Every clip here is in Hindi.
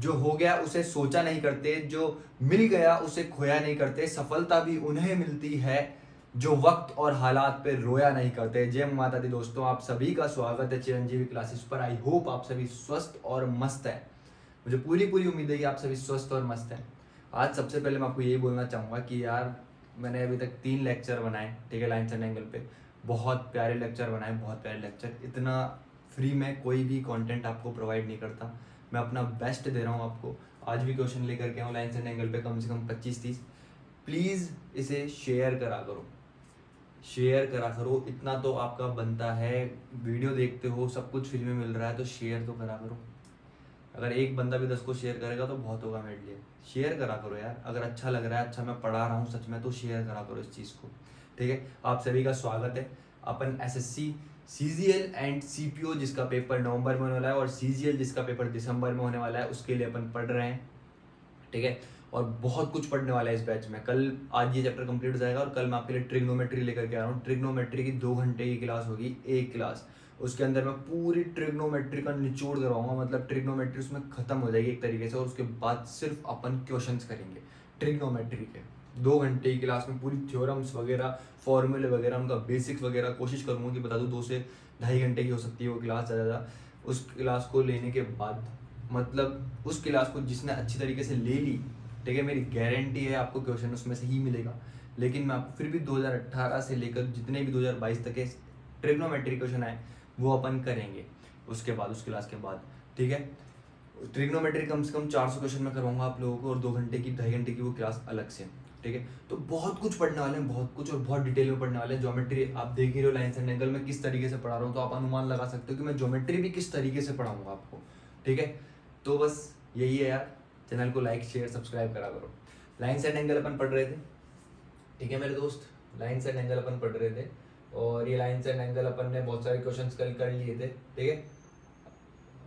जो हो गया उसे सोचा नहीं करते, जो मिल गया उसे खोया नहीं करते, सफलता भी उन्हें मिलती है जो वक्त और हालात पे रोया नहीं करते। जय माता दी दोस्तों, आप सभी का स्वागत है चिरंजीवी क्लासेस पर। आई होप आप सभी स्वस्थ और मस्त हैं। मुझे पूरी पूरी उम्मीद है कि आप सभी स्वस्थ और मस्त हैं। आज सबसे पहले मैं आपको यही बोलना चाहूँगा कि यार मैंने अभी तक 3 लेक्चर बनाए, ठीक है, लाइन्स एंड एंगल पे। बहुत प्यारे लेक्चर बनाए, बहुत प्यारे लेक्चर। इतना फ्री में कोई भी कंटेंट आपको प्रोवाइड नहीं करता। मैं अपना बेस्ट दे रहा हूँ आपको। आज भी क्वेश्चन लेकर के आऊँ लाइन्स एंड एंगल पे कम से कम 25-30। प्लीज़ इसे शेयर करा करो, शेयर करा करो। इतना तो आपका बनता है। वीडियो देखते हो, सब कुछ फ्री में मिल रहा है तो शेयर तो करा करो। अगर एक बंदा भी 10 को शेयर करेगा तो बहुत होगा मेरे लिए। शेयर करा करो यार, अगर अच्छा लग रहा है, अच्छा मैं पढ़ा रहा हूँ सच में, तो शेयर करा करो इस चीज़ को, ठीक है। आप सभी का स्वागत है। अपन एसएससी सीजीएल एंड सीपीओ जिसका पेपर नवंबर में होने वाला है और सीजीएल जिसका पेपर दिसंबर में होने वाला है, उसके लिए अपन पढ़ रहे हैं, ठीक है। और बहुत कुछ पढ़ने वाला है इस बैच में। कल आज ये चैप्टर कंप्लीट हो जाएगा और कल मैं आपके लिए ट्रिग्नोमेट्री लेकर के आ रहा हूँ। ट्रिग्नोमेट्री की 2 घंटे की क्लास होगी, एक क्लास। उसके अंदर मैं पूरी ट्रिग्नोमेट्री का निचोड़ करवाऊंगा, मतलब ट्रिग्नोमेट्री उसमें खत्म हो जाएगी एक तरीके से, और उसके बाद सिर्फ अपन क्वेश्चंस करेंगे ट्रिग्नोमेट्री के। 2 घंटे की क्लास में पूरी थ्योरम्स वगैरह, फॉर्मूले वगैरह, उनका बेसिक्स वगैरह कोशिश करूँगा कि बता दूँ। 2 से 2.5 घंटे की हो सकती है वो क्लास ज़्यादा। उस क्लास को लेने के बाद, मतलब उस क्लास को जिसने अच्छी तरीके से ले ली, ठीक है, मेरी गारंटी है आपको क्वेश्चन उसमें से ही मिलेगा। लेकिन मैं आपको फिर भी 2018 से लेकर जितने भी 2022 तक के ट्रिग्नोमेट्री क्वेश्चन आए वो अपन करेंगे उसके बाद, उस क्लास के बाद, ठीक है। ट्रिग्नोमेट्री कम से कम 400 क्वेश्चन में करवाऊंगा आप लोगों को, और 2 घंटे की 2.5 घंटे की वो क्लास अलग से, ठीक है। तो बहुत कुछ पढ़ने वाले हैं, बहुत कुछ, और बहुत डिटेल में पढ़ने वाले हैं। ज्योमेट्री आप देख ही रहे हो, लाइन्स एंड एंगल में किस तरीके से पढ़ा रहा हूँ, तो आप अनुमान लगा सकते हो कि मैं ज्योमेट्री भी किस तरीके से पढ़ाऊंगा आपको, ठीक है। तो बस यही है यार, चैनल को लाइक शेयर सब्सक्राइब करा करो। लाइन्स एंड एंगल अपन पढ़ रहे थे, ठीक है मेरे दोस्त। लाइन्स एंड एंगल अपन पढ़ रहे थे, और ये लाइन्स एंड एंगल अपन ने बहुत सारे क्वेश्चंस कल कर लिए थे, ठीक है।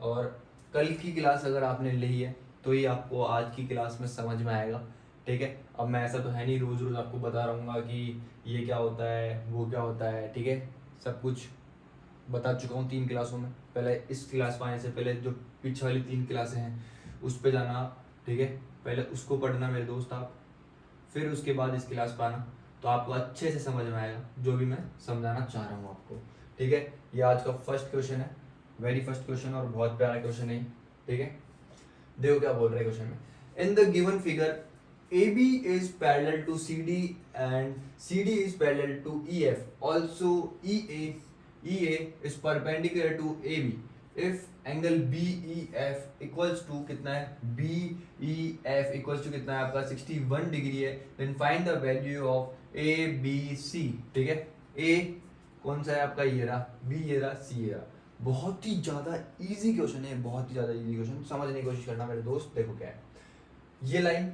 और कल की क्लास अगर आपने ली है तो ये आपको आज की क्लास में समझ में आएगा, ठीक है। अब मैं ऐसा तो है नहीं रोज रोज आपको बता रहूँगा कि ये क्या होता है वो क्या होता है, ठीक है। सब कुछ बता चुका हूँ 3 क्लासों में। पहले इस क्लास में आने से पहले जो पीछे वाली 3 क्लासें हैं उस पर जाना आप, ठीक है। पहले उसको पढ़ना मेरे दोस्त आप, फिर उसके बाद इस क्लास पर आना, तो आपको अच्छे से समझ में आएगा जो भी मैं समझाना चाह रहा हूँ आपको, ठीक है। ये आज का फर्स्ट क्वेश्चन है, वेरी फर्स्ट क्वेश्चन, और बहुत प्यारा क्वेश्चन है, ठीक है। देखो क्या बोल रहे हैं क्वेश्चन में। इन the given figure AB is parallel to CD and CD is parallel to EF. Also EA is perpendicular to AB. If angle BEF equals to कितना है, BEF equals to कितना है आपका 61 डिग्री है, then find the value of ABC, ठीक है। A कौन सा है आपका, ये रहा, B ये रहा, C ये रहा। बहुत ही ज्यादा इजी क्वेश्चन है, बहुत ही ज्यादा इजी क्वेश्चन, समझने की कोशिश करना मेरे दोस्त। देखो क्या है, ये लाइन,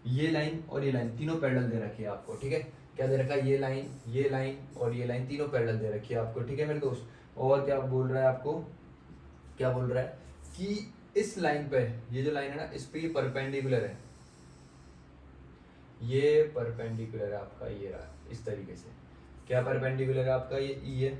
ये लाइन और ये लाइन तीनों पैरेलल दे रखी है आपको, ठीक है। क्या दे रखा है, ये लाइन और ये लाइन तीनों पैरेलल दे रखी है आपको, ठीक है मेरे दोस्त। और क्या बोल रहा है आपको, क्या बोल रहा है कि इस लाइन पे, ये जो लाइन है ना, इस पे ये परपेंडिकुलर है, ये परपेंडिकुलर है आपका, ये रहा इस तरीके से। क्या परपेंडिकुलर है आपका, ये ई है,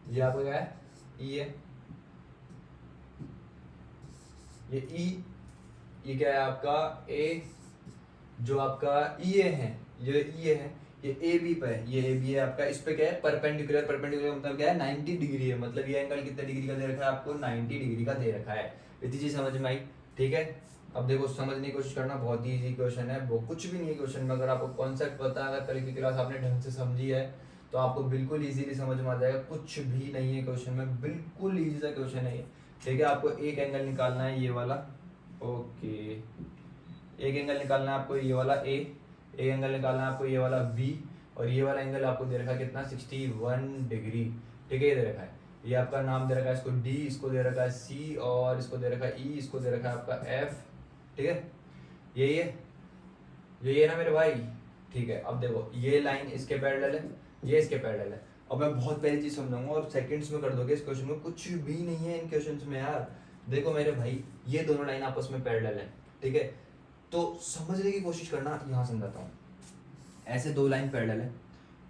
ये आपका क्या है, ई है, ये ई, ये क्या है आपका ए, जो आपका ई ए है, ये ई ए है, ये ए बी पे है, ये ए बी है आपका, इस पे क्या है परपेंडिकुलर। परपेंडिकुलर मतलब क्या है, 90 डिग्री है, मतलब ये एंगल कितने डिग्री का दे रखा है आपको, 90 डिग्री का दे रखा है। इतनी चीज समझ में आई, ठीक है। अब देखो समझने की कोशिश करना, बहुत ही इजी क्वेश्चन है, वो कुछ भी नहीं है क्वेश्चन में। अगर आपको कॉन्सेप्ट पता है, अगर कल की क्लास आपने ढंग से समझी है तो आपको बिल्कुल इजीली समझ में आ जाएगा। कुछ भी नहीं है क्वेश्चन में, बिल्कुल इजी सा क्वेश्चन है ये, ठीक है। आपको एक एंगल निकालना है, ये वाला, ओके। एक एंगल निकालना है आपको ये वाला ए, एक एंगल निकालना है आपको ये वाला बी, और ये वाला एंगल आपको दे रखा है कितना, 61 डिग्री, ठीक है। ये दे रखा है, ये आपका नाम दे रखा है, इसको डी, इसको दे रखा है सी, और इसको दे रखा है ई, इसको दे रखा है आपका एफ, ठीक है। यही है ना मेरे भाई, ठीक है। अब देखो ये लाइन इसके पैरेलल है, ये इसके पैरेलल है। अब मैं बहुत पहली चीज समझाऊंगा और सेकंड्स में कर दोगे इस क्वेश्चन में, कुछ भी नहीं है इन क्वेश्चंस में यार। देखो मेरे भाई, ये दोनों लाइन आपस में पैरेलल है, ठीक है। तो समझने की कोशिश करना, यहाँ समझाता हूँ। ऐसे 2 लाइन पैरेलल है,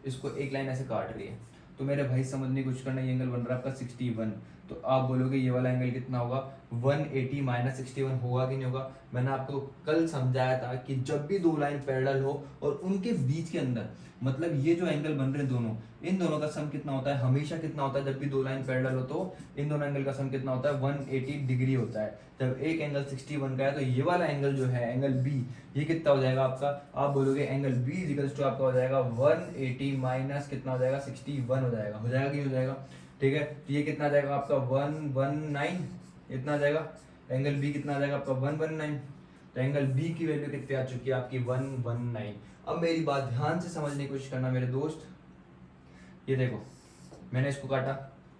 इसको एक लाइन ऐसे काट रही है, तो मेरे भाई समझने की कोशिश करना, ये एंगल बन रहा है आपका 61। तो आप बोलोगे ये वाला एंगल कितना होगा, 180 माइनस 61 होगा कि नहीं होगा। मैंने आपको कल समझाया था कि जब भी दो लाइन पैरेलल हो और उनके बीच के अंदर, मतलब ये जो एंगल बन रहे हैं दोनों, इन दोनों का सम कितना होता है, हमेशा कितना होता है, जब भी दो लाइन पैरेलल हो तो इन दोनों एंगल का सम कितना होता है, 180 डिग्री होता है। जब एक एंगल 61 का है तो ये वाला एंगल जो है एंगल बी, ये कितना हो जाएगा आपका, आप बोलोगे एंगल बी इक्वल्स टू आपका हो जाएगा 180 माइनस कितना हो जाएगा, 61 हो जाएगा। हो जाएगा कि हो जाएगा, ठीक है। तो ये कितना आ जाएगा आपका 119, इतना आ जाएगा। एंगल बी कितना आ जाएगा आपका 119। तो एंगल बी की वैल्यू कितनी आ चुकी है आपकी 119। अब मेरी बात ध्यान से समझने की कोशिश करना मेरे दोस्त, ये देखो मैंने इसको काटा,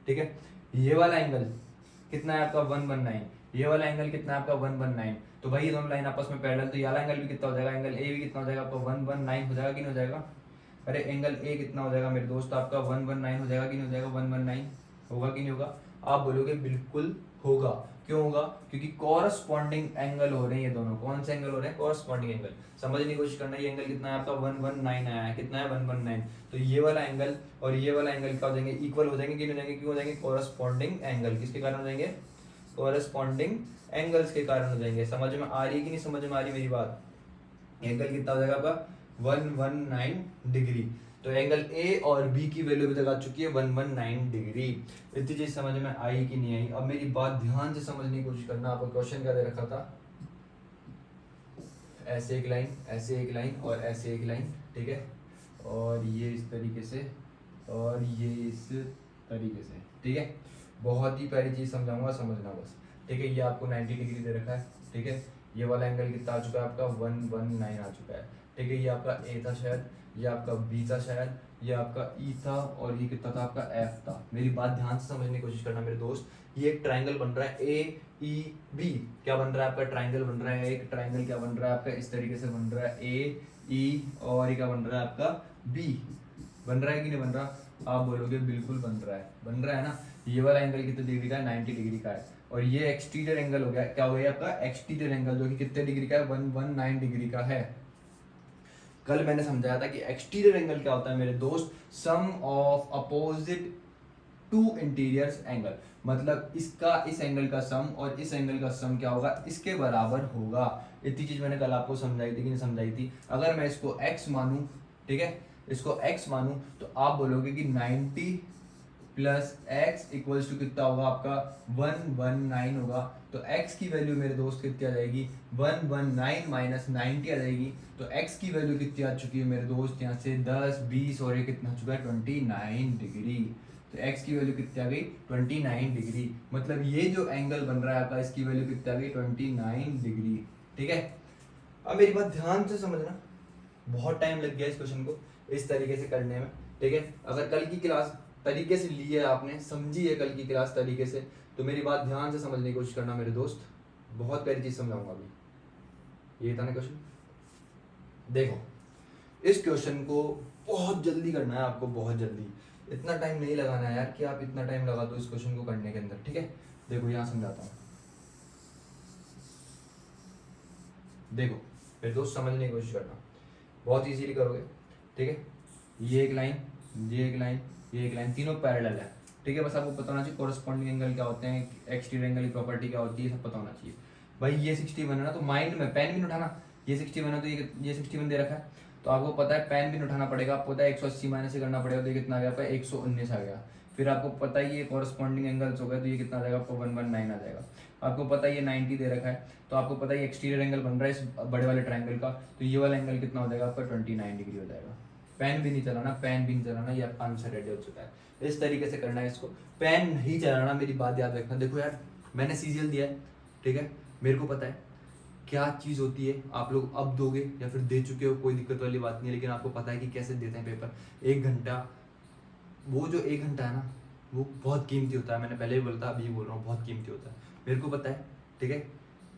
ठीक है। ये वाला एंगल कितना है आपका 119, ये वाला एंगल कितना है आपका 119। तो भाई ये दोनों लाइन आपस में पैरेलल, तो ये वाला एंगल भी कितना हो जाएगा, एंगल ए भी कितना हो जाएगा आपका 119 हो जाएगा कि नहीं हो जाएगा। अरे एंगल ए कितना हो जाएगा मेरे दोस्त आपका 119 हो जाएगा कि नहीं हो जाएगा, 119 होगा कि नहीं होगा। आप बोलोगे बिल्कुल होगा। क्यों होगा, क्योंकि कॉरस्पॉन्डिंग एंगल हो रहे हैं ये दोनों। कौन से एंगल हो रहे हैं, कॉरस्पॉन्डिंग एंगल। समझने की कोशिश करना, ये एंगल कितना है आपका 119 आया है, कितना है 119। तो ये वाला एंगल और ये वाला एंगल क्या हो जाएंगे, इक्वल हो जाएंगे कि नहीं हो जाएंगे, क्यों हो जाएंगे, कॉरस्पॉन्डिंग एंगल। किसके कारण हो जाएंगे, कॉरस्पॉन्डिंग एंगल्स के कारण हो जाएंगे। समझ में आ रही है कि नहीं समझ में आ रही मेरी बात। एंगल कितना हो जाएगा आपका 119 डिग्री। तो एंगल ए और बी की वैल्यू भी तक आ चुकी है 119 डिग्री। इतनी चीज समझ में आई कि नहीं आई। अब मेरी बात ध्यान से समझने की कोशिश करना। आपको क्वेश्चन क्या दे रखा था, ऐसे एक लाइन, ऐसे एक लाइन और ऐसे एक लाइन, ठीक है। और ये इस तरीके से और ये इस तरीके से, ठीक है। बहुत ही प्यारी चीज समझाऊंगा, समझना बस, ठीक है। ये आपको 90 डिग्री दे रखा है, ठीक है। ये वाला एंगल कितना आ चुका है आपका 119 आ चुका है, ठीक है। ये आपका ए था शायद, ये आपका बी था शायद, ये आपका ई था और ये कितना था आपका एफ था। मेरी बात ध्यान से समझने की कोशिश करना मेरे दोस्त। ये एक ट्राइंगल बन रहा है ए ई बी, क्या बन रहा है आपका, ट्राइंगल बन रहा है। एक ट्राइंगल क्या बन रहा है आपका, इस तरीके से बन रहा है ए ई, और ये क्या बन रहा है आपका बी। बन रहा है कि नहीं बन रहा, आप बोलोगे बिल्कुल बन रहा है, बन रहा है ना। ये वाला एंगल कितने डिग्री का है, 90 डिग्री का है। और ये एक्सटीरियर एंगल हो गया, क्या हो गया आपका एक्सटीरियर एंगल, जो कि कितने डिग्री का है, 119 डिग्री का है। कल मैंने समझाया था कि एक्सटीरियर एंगल क्या होता है मेरे दोस्त, sum of opposite to interiors angle. मतलब इसका इस एंगल का सम और इस एंगल का सम क्या होगा, इसके बराबर होगा। इतनी चीज मैंने कल आपको समझाई थी कि नहीं समझाई थी। अगर मैं इसको x मानूं, ठीक है, इसको x मानूं, तो आप बोलोगे कि 90 प्लस एक्स इक्वल्स टू कितना होगा आपका 119 होगा। तो x की वैल्यू मेरे दोस्त कितनी आ जाएगी, 119 माइनस 90 आ जाएगी। तो x की वैल्यू कितनी आ चुकी है मेरे दोस्त, यहाँ से 10 20 और ये कितना आ चुका है 29 डिग्री। तो x की वैल्यू कितनी आ गई 29 डिग्री। मतलब ये जो एंगल बन रहा है आपका, इसकी वैल्यू कितनी आ गई 29 डिग्री, ठीक है। अब मेरी बात ध्यान से समझना, बहुत टाइम लग गया इस क्वेश्चन को इस तरीके से करने में, ठीक है। अगर कल की क्लास तरीके से ली है आपने, समझी है कल की क्लास तरीके से, तो मेरी बात ध्यान से समझने की कोशिश करना मेरे दोस्त। बहुत प्यारी चीज समझाऊंगा अभी। ये था ना क्वेश्चन, देखो इस क्वेश्चन को बहुत जल्दी करना है आपको, बहुत जल्दी। इतना टाइम नहीं लगाना है यार कि आप इतना टाइम लगा दो इस क्वेश्चन को करने के अंदर, ठीक है। देखो यहाँ समझाता हूँ, देखो मेरे दोस्त समझने की कोशिश करना, बहुत इजीली करोगे, ठीक है। ये एक लाइन, ये एक लाइन, ये एक लाइन, तीनों पैरेलल है, ठीक है। बस आपको पता होना चाहिए कोरस्पॉन्डिंग एंगल क्या होते हैं, एक्सटीरियर एंगल की प्रॉपर्टी क्या होती है, सब पता होना चाहिए। भाई ये 61 है ना, तो माइंड में पेन भी नहीं उठाना। ये 61 है तो ये 61 दे रखा है, तो आपको पता है पेन भी नहीं उठाना पड़ेगा। आपको पता है 180 माइनस से करना पड़ेगा, तो ये कितना आ गया आपका 119 आ गया। फिर आपको पता है ये कॉरस्पॉन्डिंग एंगल्स हो गए, तो ये कितना आ जाएगा आपको 119 आ जाएगा। आपको पता है ये 90 दे रखा है, तो आपको पता है ये एक्सटीरियर एंगल बन रहा है इस बड़े वाले ट्राइंगल का, तो ये वाला एंगल कितना हो जाएगा आपका 29 डिग्री हो जाएगा। पेन भी नहीं चलाना, पेन भी नहीं चलाना, ये आंसर रेडी हो चुका है। इस तरीके से करना है इसको, पेन नहीं चलाना, मेरी बात याद रखना। देखो यार मैंने सीजीएल दिया है, ठीक है, मेरे को पता है क्या चीज़ होती है। आप लोग अब दोगे या फिर दे चुके हो, कोई दिक्कत वाली बात नहीं है, लेकिन आपको पता है कि कैसे देते हैं पेपर। 1 घंटा, वो जो 1 घंटा है ना, वो बहुत कीमती होता है। मैंने पहले भी बोला था, अभी बोल रहा हूँ, बहुत कीमती होता है। मेरे को पता है, ठीक है,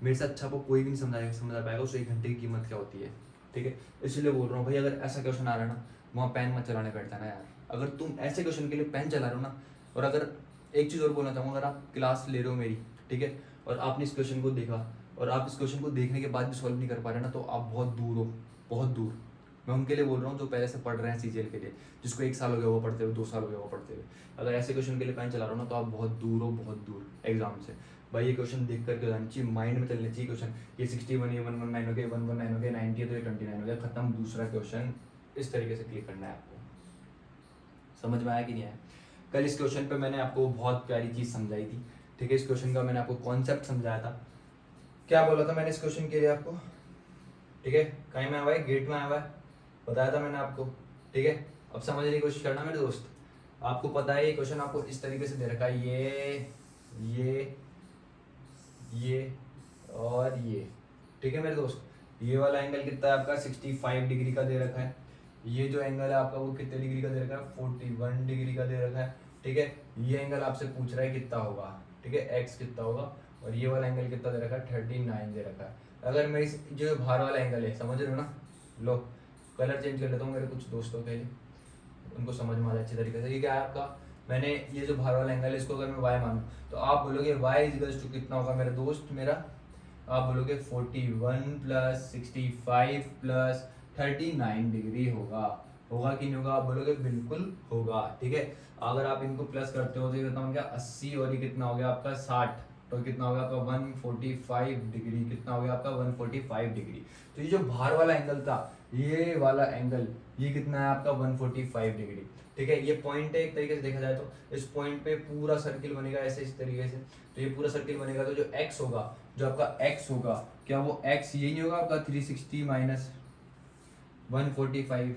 मेरे से अच्छा वो कोई भी नहीं समझा पाएगा उस 1 घंटे की कीमत क्या होती है, ठीक है। इसलिए बोल रहा हूँ भाई, अगर ऐसा क्वेश्चन आ रहा है ना, वहाँ पेन मत चलाने बैठता ना यार। अगर तुम ऐसे क्वेश्चन के लिए पेन चला रहे हो ना, और अगर एक चीज़ और बोलना चाहूँगा, अगर आप क्लास ले रहे हो मेरी, ठीक है, और आपने इस क्वेश्चन को देखा और आप इस क्वेश्चन को देखने के बाद भी सॉल्व नहीं कर पा रहे ना, तो आप बहुत दूर हो, बहुत दूर, मैं उनके लिए बोल रहा हूँ जो पहले से पढ़ रहे हैं सीजीएल के लिए, जिसको 1 साल हो गया वो पढ़ते हुए, 2 साल हो गया वो पढ़ते हुए। अगर ऐसे क्वेश्चन के लिए पेन चला रहा हो ना तो आप बहुत दूर हो, बहुत दूर एग्जाम से। भाई ये क्वेश्चन देख करके जाना चाहिए, माइंड में चलने चाहिए क्वेश्चन। ये 61, ये 119 हो गया, 119 हो गया, 90 है तो ये 29 हो गया, खत्म, दूसरा क्वेश्चन। इस तरीके से क्लिक करना है आपको। समझ में आया कि नहीं आया? कल इस क्वेश्चन पे मैंने आपको बहुत प्यारी चीज़ समझाई थी, ठीक है। इस क्वेश्चन का मैंने आपको कॉन्सेप्ट समझाया था। क्या बोला था मैंने इस क्वेश्चन के लिए आपको, ठीक है। कहीं में आया हुआ है, गेट में आया हुआ है, बताया था मैंने आपको, ठीक है। अब समझने की कोशिश करना मेरे दोस्त। आपको पता है ये क्वेश्चन आपको इस तरीके से दे रखा है, ये और ये, ठीक है मेरे दोस्त। ये वाला एंगल कितना है आपका, 65 डिग्री का दे रखा है। ये जो एंगल है आपका वो कितने डिग्री का दे रखा है, 41 डिग्री का दे रखा है, ठीक है। ये एंगल आपसे पूछ रहा है कितना होगा, ठीक है, एक्स कितना होगा। और ये वाला एंगल कितना दे रखा है, 39 दे रखा है। अगर मैं इस जो बाहर वाला एंगल है, समझ रहे हो ना, लो कलर चेंज कर लेता हूँ मेरे कुछ दोस्तों के लिए, उनको समझ में आ जाए अच्छी तरीके से। ये क्या है आपका, मैंने ये जो बाहर वाला एंगल है इसको अगर मैं वाई मानूं तो आप बोलोगे वाई इजिकल्स टू कितना होगा मेरे दोस्त मेरा, आप बोलोगे 41 प्लस 65 प्लस 39 डिग्री होगा। होगा कि नहीं होगा, आप बोलोगे बिल्कुल होगा, ठीक है। अगर आप इनको प्लस करते हो तो ये कितना हो गया 80, और ये कितना हो गया आपका 60, तो कितना हो गया आपका 145 डिग्री, कितना हो गया आपका 145 डिग्री। तो ये जो बाहर वाला एंगल था, ये वाला एंगल, ये कितना है आपका 145 डिग्री, ठीक है। ये पॉइंट है एक तरीके से देखा जाए तो। इस पॉइंट पे पूरा सर्किल बनेगा ऐसे, इस तरीके से। तो ये पूरा सर्किल बनेगा तो जो एक्स होगा, जो आपका एक्स होगा, क्या वो एक्स यही नहीं होगा आपका 360 माइनस 145?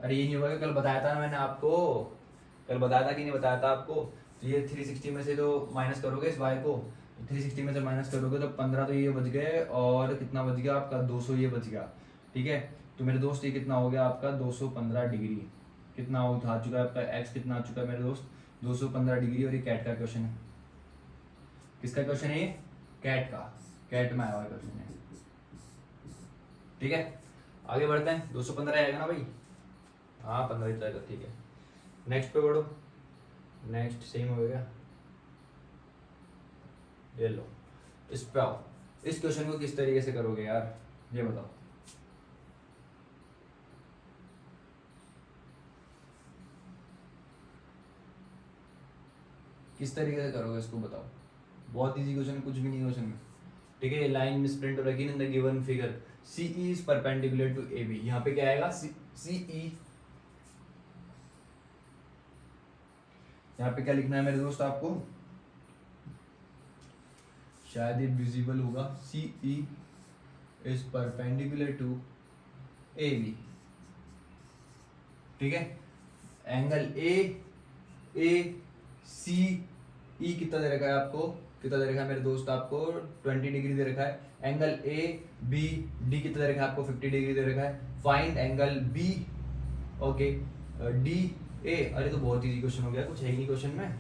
अरे ये नहीं होगा कि कल बताया था ना मैंने आपको, कल बताया था कि नहीं बताया था आपको। तो ये 360 में से तो माइनस करोगे इस वाई को, 360 में से माइनस करोगे तो 15 तो ये बच गए, और कितना बच गया आपका 200 ये बच गया, ठीक है। तो मेरे दोस्त ये कितना हो गया आपका 215 डिग्री, कितना आ चुका है आपका एक्स, कितना आ चुका है मेरे दोस्त 215 डिग्री। और ये कैट का क्वेश्चन है, किसका क्वेश्चन है ये, कैट का, कैट में आया हुआ क्वेश्चन है, ठीक है। आगे बढ़ते हैं, 215 आएगा ना भाई, हाँ 15 ही आएगा, ठीक है। नेक्स्ट पे बढ़ो, नेक्स्ट सेम हो गया, ये लो इस पे आओ। इस क्वेश्चन को किस तरीके से करोगे यार, ये बताओ। किस तरीके से करोगे इसको बताओ। बहुत इजी क्वेश्चन, कुछ भी नहीं क्वेश्चन में, ठीक है। लाइन में स्प्रिंट रखी in the given figure, C E is perpendicular to A B. यहाँ पे क्या आएगा, सी ई, यहाँ पे क्या लिखना है मेरे दोस्त आपको, शायद ये विजिबल होगा, C E is perpendicular to A B, ठीक है। एंगल ए सी ई कितना दे रखा है आपको, कितना दे रखा है मेरे दोस्त आपको 20 डिग्री दे रखा है। एंगल ए बी डी कितना दे रखा है आपको 50 डिग्री दे रखा है। Find angle B, okay, D A. अरे तो बहुत इजी क्वेश्चन हो गया, कुछ है ही नहीं क्वेश्चन में,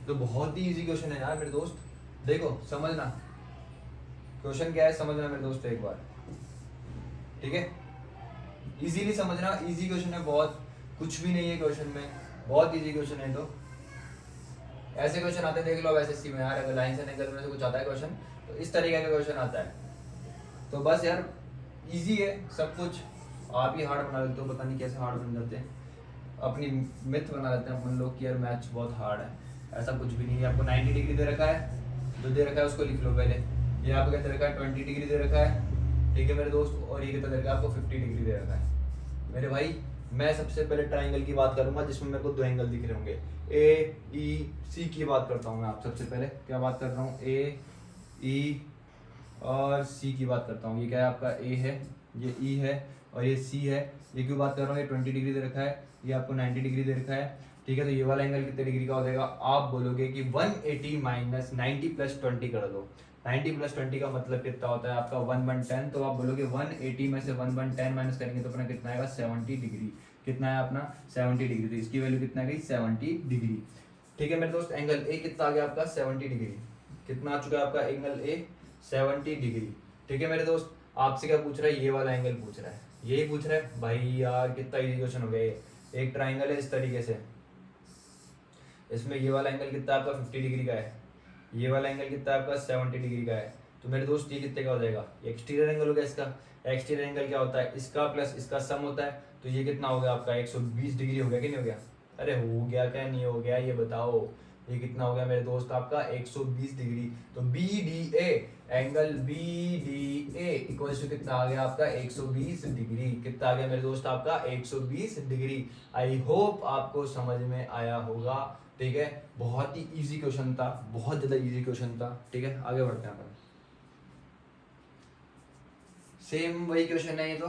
तो बहुत ही इजी क्वेश्चन है यार मेरे दोस्त। देखो समझना क्वेश्चन क्या है, समझना मेरे दोस्त एक बार, ठीक है। इजीली समझना, इजी क्वेश्चन है बहुत, कुछ भी नहीं है क्वेश्चन में, बहुत इजी क्वेश्चन है। तो ऐसे क्वेश्चन आते हैं देख लो एसएससी में यार, अगर लाइन से एंगल में से कुछ आता है क्वेश्चन तो इस तरीके का क्वेश्चन आता है। तो बस यार इजी है सब कुछ, आप ही हार्ड बना लेते हो, पता नहीं कैसे हार्ड बन जाते हैं, अपनी मिथ बना लेते हैं अपन लोग कि यार मैथ्स बहुत हार्ड है। ऐसा कुछ भी नहीं है। आपको 90 डिग्री दे रखा है, जो दे रखा है उसको लिख लो पहले। ये आपको क्या दे रखा है 20 डिग्री दे रखा है, ठीक है मेरे दोस्त। और ये कितना दे रखा है आपको 50 डिग्री दे रखा है मेरे भाई। मैं सबसे पहले ट्राइंगल की बात करूंगा जिसमें मेरे को दो एंगल दिख रहे होंगे, ए ई सी की बात करता हूँ मैं। आप सबसे पहले क्या बात कर रहा हूँ, ए ई और सी की बात करता हूँ। ये क्या है आपका ए है, ये ई है और ये सी है। ये क्यों बात कर रहा हूँ, ये 20 डिग्री दे रखा है, ये आपको 90 डिग्री दे रखा है, ठीक है। तो ये वाला एंगल कितने डिग्री का हो जाएगा, आप बोलोगे कि 180 माइनस 90 प्लस 20 कर दो। 90 प्लस 20 का मतलब कितना होता है आपका 110, तो आप बोलोगे 180 में से 110 माइनस करेंगे तो अपना कितना आएगा 70 डिग्री। कितना है अपना 70 डिग्री, तो इसकी वैल्यू कितना आ गई 70 डिग्री, ठीक है मेरे दोस्त। एंगल ए कितना आ गया आपका 70 डिग्री, कितना आ चुका है आपका एंगल ए 70 डिग्री, ठीक है मेरे दोस्त। आपसे क्या पूछ रहा है, ये वाला एंगल पूछ रहा है, यही पूछ रहा है भाई यार, कितना इजी क्वेश्चन हो गया ये। एक ट्राइंगल है इस तरीके से, इसमें ये वाला एंगल कितना आपका 50 डिग्री का है, ये वाला एंगल कितना आपका 70 डिग्री का है, तो मेरे दोस्त ये कितने का हो जाएगा, एक्सटीरियर एंगल हो गया इसका। एक्सटीरियर एंगल क्या होता है, इसका प्लस इसका सम होता है, तो ये कितना हो गया आपका 120 डिग्री हो गया कि नहीं हो गया? अरे हो गया क्या नहीं हो गया ये बताओ। ये कितना हो गया मेरे दोस्त आपका 120 डिग्री। तो B D A, angle B D A equals to कितना आ गया आपका 120 डिग्री। कितना आ गया मेरे दोस्त आपका 120 डिग्री। आई होप आपको समझ में आया होगा, ठीक है। बहुत ही इजी क्वेश्चन था, बहुत ज्यादा इजी क्वेश्चन था, ठीक है। आगे बढ़ते हैं अपन। सेम वही क्वेश्चन है ये तो,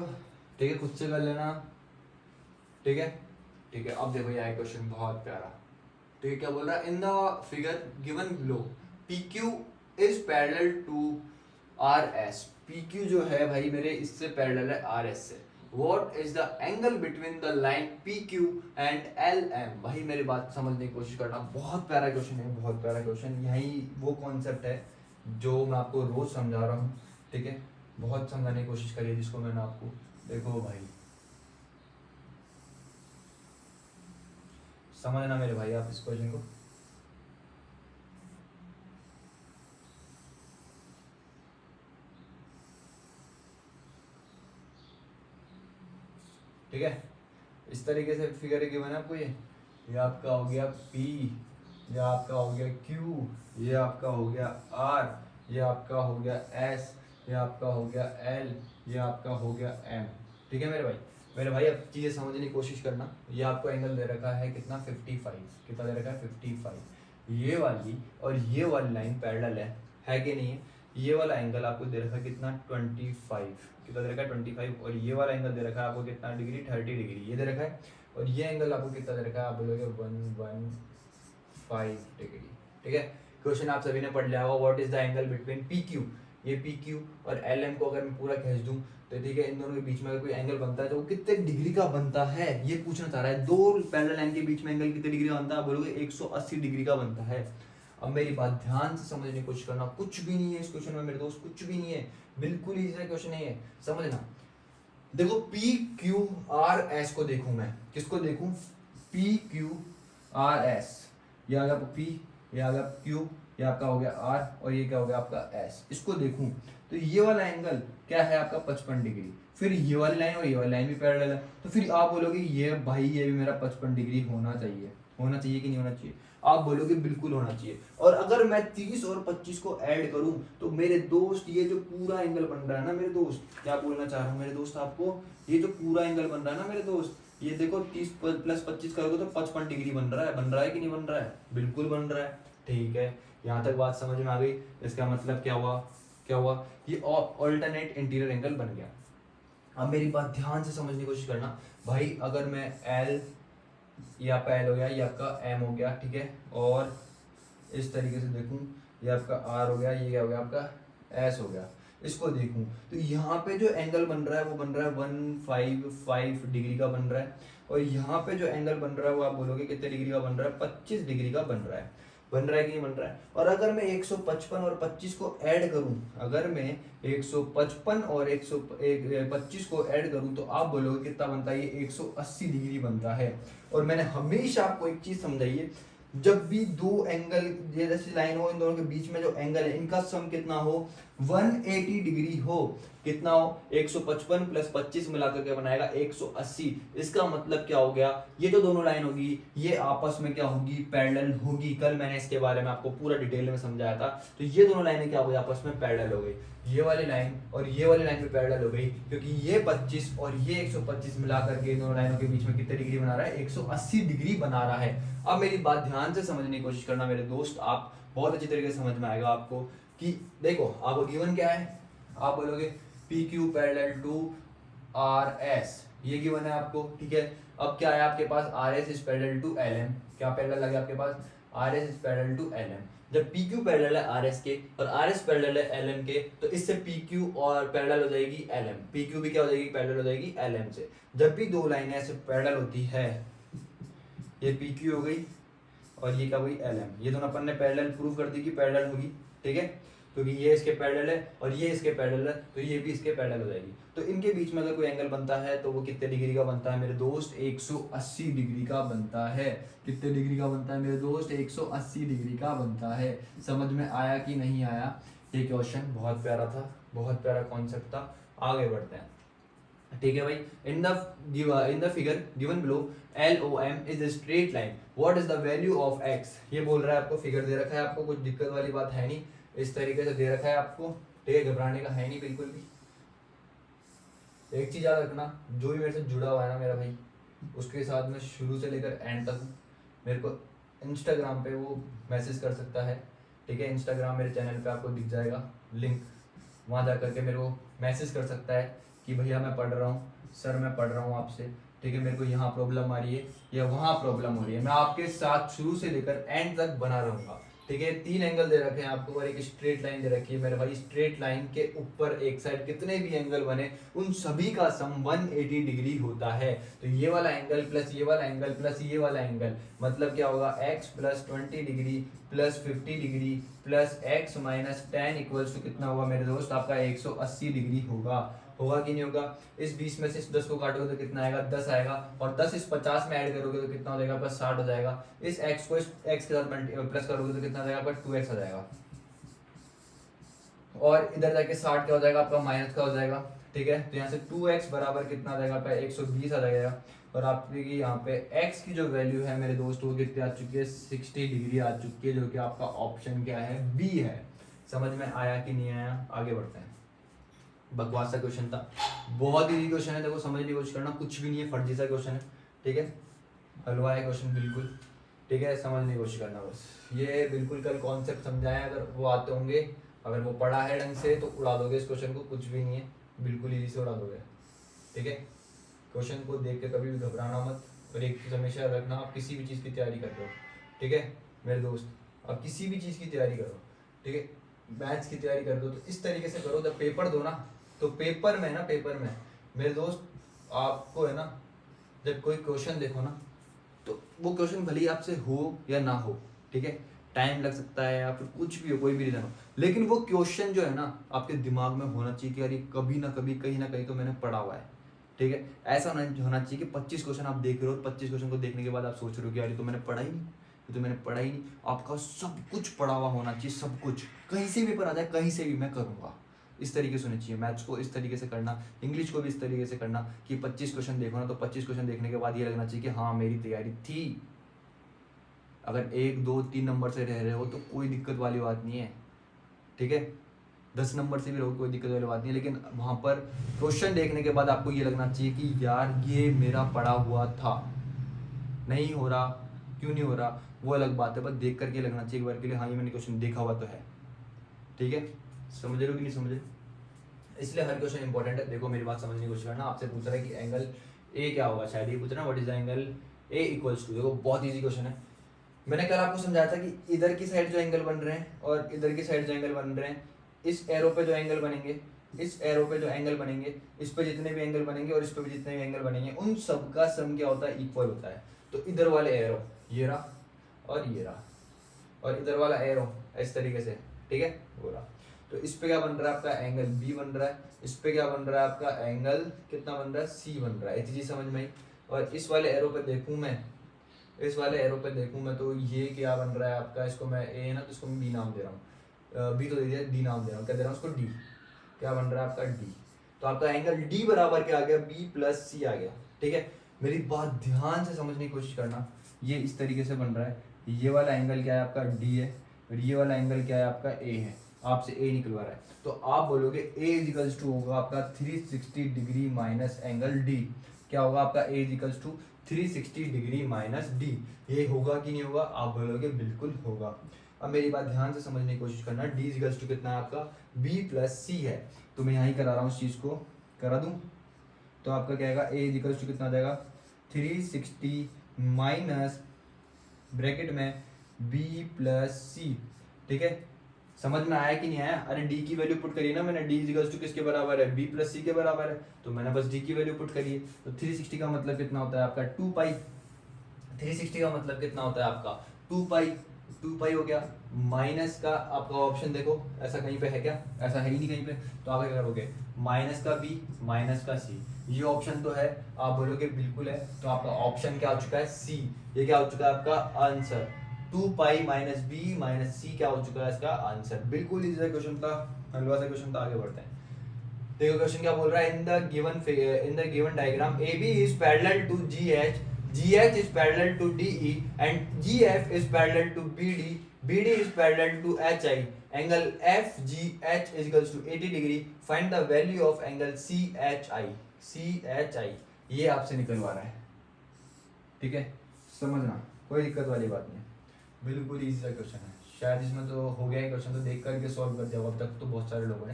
ठीक है, खुद से कर लेना, ठीक है। ठीक है, अब देखो ये क्वेश्चन बहुत प्यारा, ठीक है। क्या बोल रहा है, in the figure given below P Q is parallel to R S. P Q जो है भाई मेरे इससे पैरेलल है आर एस से। What is the angle between the line PQ and LM? भाई मेरी बात समझने की कोशिश करना, बहुत प्यारा क्वेश्चन है, बहुत प्यारा क्वेश्चन। यही वो कॉन्सेप्ट है जो मैं आपको रोज समझा रहा हूँ, ठीक है। बहुत समझाने की कोशिश करी जिसको मैंने आपको। देखो भाई समझना मेरे भाई आप इस क्वेश्चन को। ठीक है, इस तरीके से फिगर गिवन है आपको। ये आपका हो गया P, ये आपका हो गया Q, ये आपका हो गया R, ये आपका हो गया S, ये आपका हो गया L, ये आपका हो गया M। ठीक है मेरे भाई, मेरे भाई अब चीज़ें समझने की कोशिश करना। ये आपको एंगल दे रखा है कितना 55, कितना दे रखा है 55। ये वाली और ये वाली लाइन पैरेलल है कि नहीं है? ये वाला एंगल आपको दे रखा है कितना 25, कितना दे रखा है 25। और ये वाला एंगल दे रखा है आपको कितना डिग्री 30 डिग्री ये दे रखा है। और ये एंगल आपको कितना दे रखा है, आप बोलोगे 115 डिग्री। ठीक है, क्वेश्चन आप सभी ने पढ़ लिया होगा, what is the angle between P Q. ये पी क्यू और एल एम को अगर मैं पूरा खींच दूं तो ठीक है, इन दोनों के बीच में अगर कोई एंगल बनता है तो वो कितने डिग्री का बनता है ये पूछना चाह रहा है। दो पैरेलल लाइन के बीच में एंगल कितने डिग्री का बनता है, आप बोलोगे 180 डिग्री का बनता है। अब मेरी बात ध्यान से समझने की कोशिश करना, कुछ भी नहीं है इस क्वेश्चन में मेरे दोस्त, कुछ भी नहीं है, बिल्कुल ही इजी क्वेश्चन नहीं है, समझना। देखो पी क्यू आर एस को देखूं मैं, किसको देखूं, पी क्यू आर एस। ये आ गया पी, ये आ गया क्यू, ये आपका हो गया आर, और ये क्या हो गया आपका एस। इसको देखूं तो ये वाला एंगल क्या है आपका 55 डिग्री। फिर ये वाली लाइन और ये वाली लाइन भी पैरेलल है, तो फिर आप बोलोगे ये भाई ये भी मेरा 55 डिग्री होना चाहिए, होना चाहिए कि नहीं होना चाहिए? आप बोलोगे बिल्कुल होना चाहिए। और अगर मैं 30 और 25 को ऐड करूं तो मेरे दोस्त ये जो पूरा एंगल बन रहा है ना मेरे दोस्त, क्या बोलना चाह रहा हूं मेरे दोस्त आपको, ये जो पूरा एंगल बन रहा है ना मेरे दोस्त, ये देखो 30 प्लस 25 करोगे तो 55 डिग्री बन रहा है कि नहीं बन रहा है? बिल्कुल बन रहा है। ठीक है, यहाँ तक बात समझ में आ गई। इसका मतलब क्या हुआ, क्या हुआ, ये ऑल्टरनेट इंटीरियर एंगल बन गया। अब मेरी बात ध्यान से समझने की कोशिश करना भाई, अगर मैं एल, ये आपका एल हो गया, ये आपका एम हो गया, ठीक है, और इस तरीके से देखूं, ये आपका आर हो गया, ये क्या हो गया आपका एस हो गया, इसको देखूं तो यहाँ पे जो एंगल बन रहा है वो बन रहा है 155 डिग्री का बन रहा है। और यहाँ पे जो एंगल बन रहा है वो आप बोलोगे कितने डिग्री का बन रहा है, 25 डिग्री का बन रहा है। बन रहा है कि नहीं बन रहा है? और अगर मैं 155 और 25 को ऐड करूं, अगर मैं 155 और 125 को ऐड करूं तो आप बोलोगे कितना बनता है, ये 180 डिग्री बनता है। और मैंने हमेशा आपको एक चीज समझाई है, जब भी दो एंगल जैसी लाइन हो, इन दोनों के बीच में जो एंगल है इनका सम कितना हो, 180 डिग्री हो। कितना हो, 155 प्लस 25 मिलाकर के बनाएगा 180। इसका मतलब क्या हो गया, ये जो दोनों लाइन होगी ये आपस में क्या होगी, पैरेलल होगी। कल मैंने इसके बारे में आपको पूरा डिटेल में समझाया था। तो ये दोनों लाइनें क्या हो गई, आपस में पैरेलल हो गई। ये वाली लाइन और ये वाली लाइन भी पैरेलल हो गई, क्योंकि ये 25 और ये 125 मिला करके दोनों लाइनों के बीच में कितने डिग्री बना रहा है, 180 डिग्री बना रहा है। अब मेरी बात ध्यान से समझने की कोशिश करना मेरे दोस्त, आप बहुत अच्छी तरीके से समझ में आएगा आपको कि देखो आपको गिवन क्या है, आप बोलोगे P Q parallel to R S, ये गिवन है आपको, ठीक है। अब क्या है आपके पास, R S is parallel to L M, क्या पैरेलल लगे आपके पास, R S is parallel to L M. जब पी क्यू पैरेलल है आर एस के और आर एस पैरेलल है एल एम के, तो इससे पी क्यू और पैरेलल हो जाएगी एल एम, पी क्यू भी क्या हो जाएगी, पैरेलल हो जाएगी एल एम से। जब भी दो लाइनें ऐसे पैरेलल होती है, ये पी क्यू हो गई और ये क्या हुई एल एम, ये दोनों अपन ने पैरेलल प्रूव कर दी कि पैरेलल होगी, ठीक है, क्योंकि ये इसके पैरेलल है और ये इसके पैरेलल है, तो ये भी इसके पैरेलल हो जाएगी। तो इनके बीच में अगर कोई एंगल बनता है तो वो कितने डिग्री का बनता है मेरे दोस्त, 180 डिग्री का बनता है। कितने डिग्री का बनता है मेरे दोस्त, 180 डिग्री का बनता है। समझ में आया कि नहीं आया? ये क्वेश्चन बहुत प्यारा था, बहुत प्यारा कॉन्सेप्ट था। आगे बढ़ते हैं, ठीक है भाई। इन the figure given below LOM is a straight line, what is the value of x। ये बोल रहा है, आपको फिगर दे रखा है, आपको कुछ दिक्कत वाली बात है नहीं, इस तरीके से दे रखा है आपको, ठीक है, घबराने का है नहीं बिल्कुल भी। एक चीज याद रखना, जो भी मेरे से जुड़ा हुआ है ना मेरा भाई, उसके साथ मैं शुरू से लेकर एंड तक हूँ। मेरे को इंस्टाग्राम पे वो मैसेज कर सकता है, ठीक है, इंस्टाग्राम मेरे चैनल पे आपको दिख जाएगा लिंक, वहाँ जा करके मेरे को मैसेज कर सकता है कि भैया मैं पढ़ रहा हूँ, सर मैं पढ़ रहा हूँ आपसे, ठीक है, मेरे को यहाँ प्रॉब्लम आ रही है या वहाँ प्रॉब्लम हो रही है, मैं आपके साथ शुरू से लेकर एंड तक बना रहूँगा, ठीक है। 3 एंगल दे रखे हैं आपको और एक स्ट्रेट लाइन दे रखी है मेरे भाई। स्ट्रेट लाइन के ऊपर एक साइड कितने भी एंगल बने, उन सभी का सम 180 डिग्री होता है। तो ये वाला एंगल प्लस ये वाला एंगल प्लस ये वाला एंगल, मतलब क्या होगा, x plus 20 degree plus 50 degree plus x minus 10 equals to कितना होगा मेरे दोस्त, आपका 180 डिग्री होगा। होगा कि नहीं होगा। इस 20 में से इस 10 को काटोगे तो कितना आएगा, 10 आएगा, और 10 इस 50 में ऐड करोगे तो कितना हो जाएगा, आपका 60 हो जाएगा। इस x को इस x के साथ प्लस करोगे तो कितना हो जाएगा, आपका 2x आ जाएगा, और इधर जाके 60 क्या हो जाएगा, आपका माइनस का हो जाएगा, ठीक है। तो यहाँ से 2x बराबर कितना आ जाएगा, आपका 120 आ जाएगा, और आपकी यहाँ पे x की जो वैल्यू है मेरे दोस्त वो कितनी आ चुकी है, 60 डिग्री आ चुकी है, जो कि आपका ऑप्शन क्या है, बी है। समझ में आया कि नहीं आया, आगे बढ़ते हैं। बकवास सा क्वेश्चन था, बहुत इजी क्वेश्चन है, देखो समझने की कोशिश करना, कुछ भी नहीं है, फर्जी सा क्वेश्चन है, ठीक है, हलवा है क्वेश्चन बिल्कुल, ठीक है, समझने की कोशिश करना बस। ये बिल्कुल कल कॉन्सेप्ट समझाया, अगर वो आते होंगे, अगर वो पढ़ा है ढंग से तो उड़ा दोगे इस क्वेश्चन को, कुछ भी नहीं है, बिल्कुल इजी से उड़ा दोगे, ठीक है। क्वेश्चन को देख के कभी भी घबराना मत, और एक चीज़ हमेशा रखना, आप किसी भी चीज़ की तैयारी कर रहे हो, ठीक है मेरे दोस्त, आप किसी भी चीज़ की तैयारी करो, ठीक है, मैथ्स की तैयारी कर दो तो इस तरीके से करो, जब पेपर दो ना, तो पेपर में मेरे दोस्त आपको है ना, जब कोई क्वेश्चन देखो ना, तो वो क्वेश्चन भले ही आपसे हो या ना हो, ठीक है, टाइम लग सकता है या फिर कुछ भी हो, कोई भी रीजन हो, लेकिन वो क्वेश्चन जो है ना आपके दिमाग में होना चाहिए कि यार ये कभी ना कभी कहीं ना कहीं तो मैंने पढ़ा हुआ है, ठीक है। ऐसा होना चाहिए कि 25 क्वेश्चन आप देख रहे हो, 25 क्वेश्चन को देखने के बाद आप सोच रहे हो कि यार ये तो मैंने पढ़ा ही नहीं, ये तो मैंने पढ़ा ही नहीं। आपका सब कुछ पढ़ा हुआ होना चाहिए, सब कुछ, कहीं से भी पेपर आ जाए, कहीं से भी मैं करूँगा, इस तरीके से होनी चाहिए। मैथ्स को इस तरीके से करना, इंग्लिश को भी इस तरीके से करना कि 25 क्वेश्चन देखो ना, तो 25 क्वेश्चन देखने के बाद ये लगना चाहिए कि हाँ मेरी तैयारी थी। अगर 1 2 3 नंबर से रह रहे हो तो कोई दिक्कत वाली बात नहीं है, ठीक है, 10 नंबर से भी रहो कोई दिक्कत वाली बात नहीं है, लेकिन वहाँ पर क्वेश्चन देखने के बाद आपको ये लगना चाहिए कि यार ये मेरा पढ़ा हुआ था। नहीं हो रहा, क्यों नहीं हो रहा वो अलग बात है, बस देख करके लगना चाहिए एक बार के लिए, हाँ ये मैंने क्वेश्चन देखा हुआ तो है, ठीक है। समझ रहे हो कि नहीं समझे, इसलिए हर क्वेश्चन इंपॉर्टेंट है। देखो मेरी बात समझने की कोशिश करना, आपसे पूछ रहा है कि एंगल ए क्या होगा, शायद ये पूछ रहा है what is the angle A equals to. देखो बहुत इजी क्वेश्चन है, मैंने कल आपको समझाया था कि इधर की साइड जो एंगल बन रहे हैं और इधर की साइड जो एंगल बन रहे हैं, इस एरो पे जो एंगल बनेंगे, इस एरो पे जो एंगल बनेंगे, इस पे जितने भी एंगल बनेंगे और इस पे भी जितने भी एंगल बनेंगे, उन सब का सम क्या होता है, इक्वल होता है। तो इधर वाले एरो ये रहा और ये रहा, और इधर वाला एरो इस तरीके से, ठीक है, वो रहा। तो इस पे क्या बन रहा है आपका एंगल बी बन रहा है, इस पे क्या बन रहा है आपका एंगल कितना बन रहा है, सी बन रहा है। इतनी चीज समझ में आई। और इस वाले एरो पे देखूं मैं, इस वाले एरो पे देखूं मैं, तो ये क्या बन रहा है आपका, इसको मैं ए है ना तो इसको मैं बी नाम दे रहा हूँ, बी तो दे दिया, डी नाम दे रहा हूँ, क्या दे रहा हूँ उसको, डी। क्या बन रहा है आपका डी। तो आपका एंगल डी बराबर क्या आ गया, बी प्लस सी आ गया, ठीक है। मेरी बात ध्यान से समझने की कोशिश करना, ये इस तरीके से बन रहा है, ये वाला एंगल क्या है आपका डी है, और ये वाला एंगल क्या है आपका ए है, आपसे ए निकलवा रहा है, तो आप बोलोगे ए इजिकल्स टू होगा आपका 360 डिग्री माइनस एंगल डी। क्या होगा आपका A equals to 360 degree minus D. ये होगा कि नहीं होगा, आप बोलोगे बिल्कुल होगा। अब मेरी बात ध्यान से समझने की कोशिश करना, डी इजिकल्स टू कितना है आपका, बी प्लस सी है, तो मैं यहाँ ही करा रहा हूँ, इस चीज़ को करा दूँ, तो आपका क्या आएगा, ए इजिकल्स टू कितना आ जाएगा 360 माइनस ब्रैकेट में बी प्लस सी, ठीक है। समझ में आया कि नहीं आया। अरे डी की वैल्यू पुट करिए ना मैंने, डी इजिकल्स टू किसके बराबर है, बी प्लस सी के बराबर है, तो मैंने बस डी की वैल्यू पुट करी है। तो 360 का मतलब कितना होता है आपका 2 पाई, 360 का मतलब कितना होता है आपका 2 पाई, 2 पाई हो गया। माइनस का आपका ऑप्शन देखो, ऐसा कहीं पे है क्या, ऐसा है ही नहीं कहीं पे, तो आप क्या करोगे, माइनस का बी माइनस का सी, ये ऑप्शन तो है, आप बोलोगे बिल्कुल है, तो आपका ऑप्शन क्या हो चुका है, सी। ये क्या हो चुका है आपका answer, 2 pi minus B minus C क्या हो चुका है इसका आंसर। बिल्कुल इजी क्वेश्चन था, हलवा सा क्वेश्चन था। आगे बढ़ते हैं। देखो क्वेश्चन क्या बोल रहा है, in the given diagram A B is parallel to G H, G H is parallel to D E and G F is parallel to B D, B D is parallel to H I, angle F G H is equals to 80 degree, find the value of angle C H I, C H I. ये आपसे निकलवा रहा है, ठीक है, समझना, कोई दिक्कत वाली बात नहीं, बिल्कुल इजी सा क्वेश्चन है। शायद इसमें तो हो गया है क्वेश्चन, तो देख करके सॉल्व कर दिया अब तक तो बहुत सारे लोगों ने,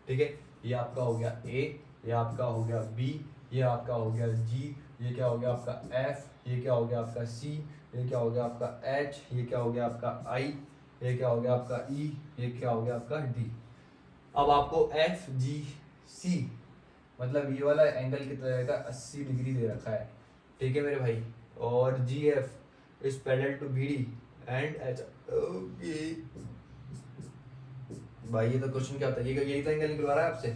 ठीक है। ये आपका हो गया ए, ये आपका हो गया बी, ये आपका हो गया जी, ये क्या हो गया आपका एफ, ये क्या हो गया आपका सी, ये क्या हो गया आपका एच, ये क्या हो गया आपका आई, ये क्या हो गया आपका ई, ये क्या हो गया आपका डी। अब आपको एफ जी सी मतलब ये वाला एंगल कितना रहेगा 80 डिग्री दे रखा है, ठीक है मेरे भाई, और G F is parallel to B D and H. भाई ये तो क्वेश्चन क्या होता है, यही तो एंगल निकलवा रहा है आपसे,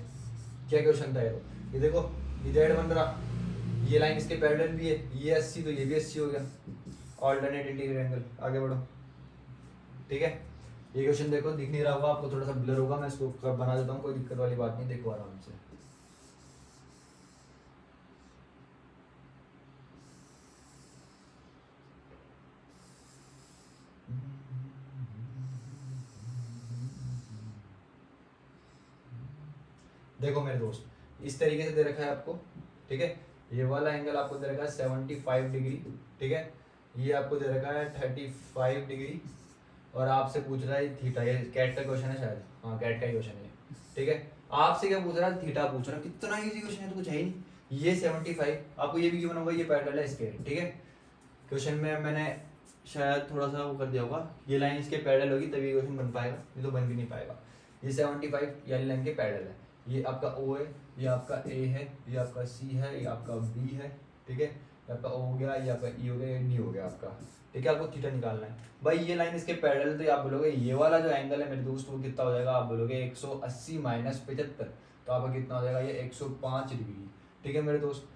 क्या क्वेश्चन था ये तो। ये देखो ये जेड बन रहा, ये लाइन इसके पैरेलल भी है, ये 80 तो ये भी 80 हो गया, ऑल्टरनेट इंटीग्रल एंगल। आगे बढ़ो, ठीक है। ये क्वेश्चन देखो दिख नहीं रहा होगा आपको, थोड़ा सा ब्लर होगा, मैं इसको बना देता हूँ, कोई दिक्कत वाली बात नहीं, देखो आराम से। देखो मेरे दोस्त इस तरीके से दे रखा है आपको, ठीक है। ये वाला एंगल आपको दे रखा है 75 डिग्री, ठीक है। ये आपको दे रखा है 35 डिग्री, और आपसे पूछ रहा है थीटा। ये कैट का क्वेश्चन है शायद, हाँ कैट का ही क्वेश्चन है, ठीक है। आपसे क्या पूछ रहा है, थीटा पूछ रहा है, कितना इजी क्वेश्चन है, तो कुछ है ही नहीं। ये 75 आपको ये भी गिवन होगा, ये पैरेलल है इसके, ठीक है। क्वेश्चन में मैंने शायद थोड़ा सा वो कर दिया होगा, ये लाइन इसके पैरेलल होगी तभी क्वेश्चन बन पाएगा, ये तो बन भी नहीं पाएगा। ये 75 ये लाइन के पैरेलल है, ये आपका ओ है, ये आपका ए है, ये आपका सी है, ये आपका बी है, ठीक है। ये आपका ओ हो गया, ये आपका ई हो गया, ये डी हो गया आपका, ठीक है। आपको थीटा निकालना है भाई, ये लाइन इसके पैरेलल, तो आप बोलोगे ये वाला जो एंगल है मेरे दोस्त वो कितना हो जाएगा, आप बोलोगे 180 माइनस 75, तो आपका कितना हो जाएगा, ये 105 डिग्री, ठीक है मेरे दोस्त।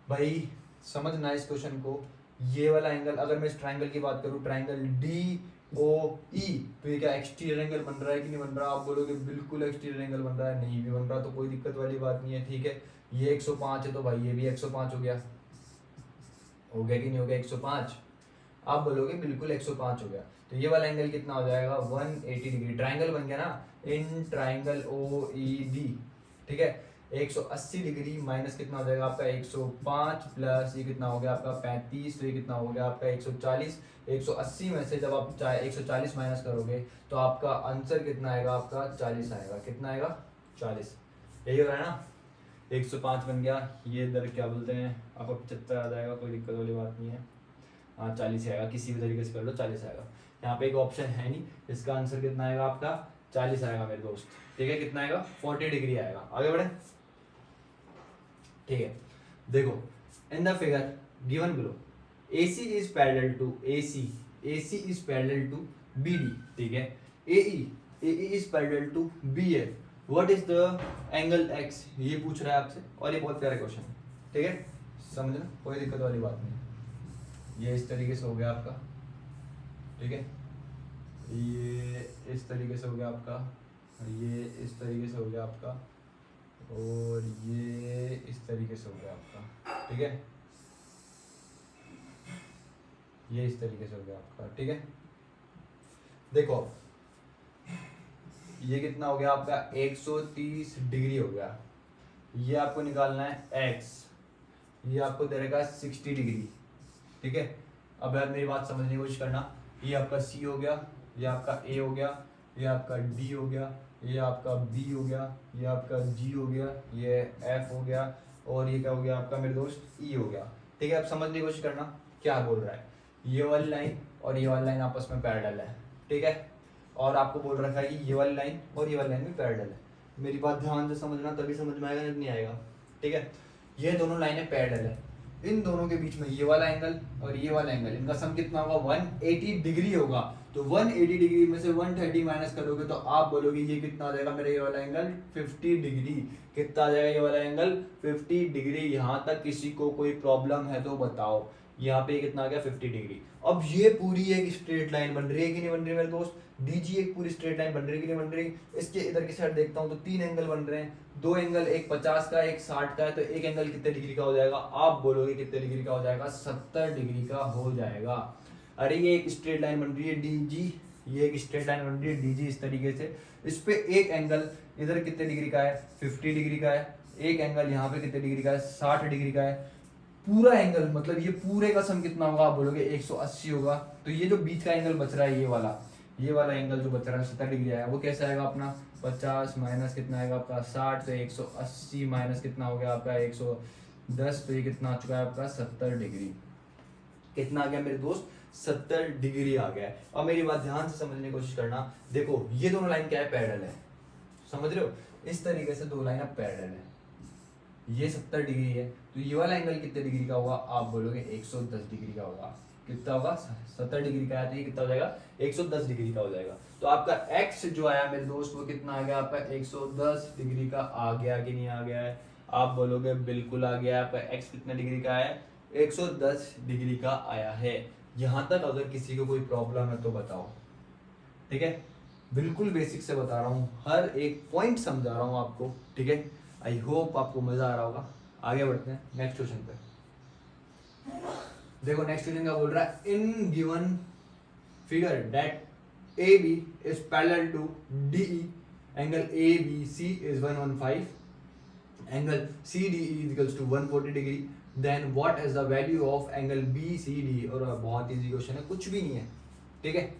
भाई समझना इस क्वेश्चन को, ये वाला एंगल अगर मैं इस ट्राइंगल की बात करूँ, ट्राइंगल डी ओ ई, तो ये क्या एक्सटीरियर एंगल बन रहा है कि नहीं बन रहा, आप बोलोगे बिल्कुल एक्सटीरियर एंगल बन रहा है, नहीं भी बन रहा तो कोई दिक्कत वाली बात नहीं है, ठीक है। ये 105 है तो भाई ये भी 105 हो गया, हो गया कि नहीं हो गया 105, आप बोलोगे बिल्कुल 105 हो गया। तो ये वाला एंगल कितना हो जाएगा 180 डिग्री, ट्राइंगल बन गया ना, in triangle O E D, ठीक है। 180 डिग्री माइनस कितना हो जाएगा आपका 105 प्लस ये कितना हो गया आपका 35, तो ये कितना हो गया आपका 140। 180 में से जब आप 140 माइनस करोगे तो आपका आंसर कितना आएगा, आपका 40 आएगा, कितना आएगा 40, यही हो रहा है ना। 105 बन गया, ये इधर क्या बोलते हैं आपका 75 आ जाएगा, कोई दिक्कत वाली बात नहीं है, हाँ 40 आएगा, किसी भी तरीके से कर लो 40 आएगा। यहाँ पे एक ऑप्शन है नहीं, इसका आंसर कितना आएगा आपका 40 आएगा मेरे दोस्त, ठीक है। कितना आएगा 40 डिग्री आएगा। आगे बढ़े, ठीक है। देखो in the figure given below AC is parallel to AC, AC is parallel to BD, ठीक है। AE is parallel to BF, what is the angle X, ये पूछ रहा है आपसे, और ये बहुत प्यारा क्वेश्चन है, ठीक है, समझना, कोई दिक्कत वाली बात नहीं। ये इस तरीके से हो गया आपका, ठीक है, ये इस तरीके से हो गया आपका, ये इस तरीके से हो गया आपका, और ये इस तरीके से हो गया आपका, ठीक है, ये इस तरीके से हो गया आपका, ठीक है। देखो ये कितना हो गया आपका 130 डिग्री हो गया, ये आपको निकालना है x, ये आपको दे रहेगा 60 डिग्री, ठीक है। अब यार मेरी बात समझने की कोशिश करना, ये आपका C हो गया, ये आपका A हो गया, ये आपका D हो गया, ये आपका B हो गया, ये आपका G हो गया, ये F हो गया, और ये क्या हो गया आपका मेरे दोस्त E हो गया, ठीक है। अब समझने की कोशिश करना क्या बोल रहा है, ये वाली लाइन और ये वाली लाइन आपस में पैरेलल है, ठीक है, और आपको बोल रखा है कि ये वाली लाइन और ये वाली लाइन भी पैरेलल है। मेरी बात ध्यान से समझना, तभी समझ में आएगा, नहीं आएगा, ठीक है। ये दोनों लाइनें पैरेलल है, इन दोनों के बीच में ये वाला एंगल और ये वाला एंगल, इनका सम कितना होगा 180 डिग्री होगा। तो 180 डिग्री में से 130 माइनस करोगे तो आप बोलोगे ये कितना आ जाएगा मेरा, ये वाला एंगल 50 डिग्री, कितना आ जाएगा ये वाला एंगल 50 डिग्री। यहाँ तक किसी को कोई प्रॉब्लम है तो बताओ, यहाँ पे कितना आ गया 50 डिग्री। अब ये पूरी एक स्ट्रेट लाइन बन रही है कि नहीं बन रही है मेरे दोस्त, डीजी एक पूरी स्ट्रेट लाइन बन रही है कि नहीं बन रही। इसके इधर की साइड देखता हूँ तो 3 एंगल बन रहे हैं, 2 एंगल, एक 50 का एक 60 का है, तो एक एंगल कितने डिग्री का हो जाएगा, आप बोलोगे कितने डिग्री का हो जाएगा, 70 डिग्री का हो जाएगा। अरे ये एक स्ट्रेट लाइन बन रही है डीजी, ये एक स्ट्रेट लाइन बन रही है डीजी इस तरीके से, इस पे एक एंगल इधर कितने डिग्री का है, 50 डिग्री का है, एक एंगल यहाँ पे कितने डिग्री का है, 60 डिग्री का है, पूरा एंगल मतलब ये पूरे का सम कितना होगा, आप बोलोगे 180 होगा। तो ये जो बीच का एंगल बच रहा है, ये वाला एंगल जो बच रहा है 70 डिग्री आया, वो कैसे आएगा अपना 50 माइनस कितना आएगा आपका 60, तो 180 माइनस कितना हो गया आपका 110, तो ये कितना आ चुका है आपका 70 डिग्री। कितना आ गया मेरे दोस्त, 70 डिग्री आ गया। अब मेरी बात ध्यान से समझने की कोशिश करना, देखो ये दोनों लाइन क्या है, पैरेलल है, समझ रहे हो, इस तरीके से दो लाइन अब पैरेलल है, ये 70 डिग्री है, तो ये वाला एंगल कितने डिग्री का होगा, आप बोलोगे 110 डिग्री का होगा। कितना होगा, 70 डिग्री का है, तो ये कितना हो जाएगा 110 डिग्री का हो जाएगा। तो आपका x जो आया मेरे दोस्त वो कितना आ गया आपका 110 डिग्री का आ गया कि नहीं आ गया है, आप बोलोगे बिल्कुल आ गया। आपका x कितने डिग्री का है, 110 डिग्री का आया है। यहां तक अगर किसी को कोई प्रॉब्लम है तो बताओ, ठीक है, बिल्कुल बेसिक से बता रहा हूँ, हर एक पॉइंट समझा रहा हूँ आपको, ठीक है। आई होप आपको मजा आ रहा होगा। आगे बढ़ते हैं नेक्स्ट क्वेश्चन पे। देखो नेक्स्ट क्वेश्चन क्या बोल रहा है, in given figure that A B is parallel to D E, angle A B C is 115, angle C D E equals to 140 degree, then what is the value of angle B C D. और बहुत इजी क्वेश्चन है, कुछ भी नहीं है, ठीक है।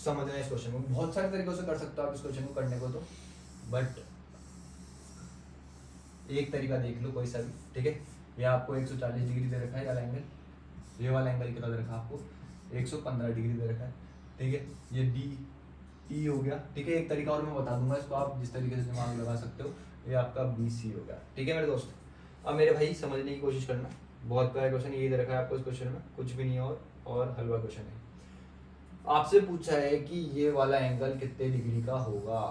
समझना इस क्वेश्चन को, बहुत सारे तरीकों से कर सकते हो आप इस क्वेश्चन को करने को, तो बट एक तरीका देख लो कोई सा भी, ठीक है। ये आपको 140 डिग्री दे रखा है वाला एंगल, ये वाला एंगल कितना दे रखा है आपको 115 डिग्री दे रखा है, ठीक है। ये डी ई हो गया, ठीक है। एक तरीका और मैं बता दूंगा इसको, आप जिस तरीके से दिमाग लगा सकते हो। ये आपका बी सी हो गया, ठीक है मेरे दोस्त। अब मेरे भाई समझने की कोशिश करना, बहुत प्यारा क्वेश्चन ये दे रखा है आपको इस क्वेश्चन में, कुछ भी नहीं है और हलवा क्वेश्चन है। आपसे पूछा है कि ये वाला एंगल कितने डिग्री का होगा,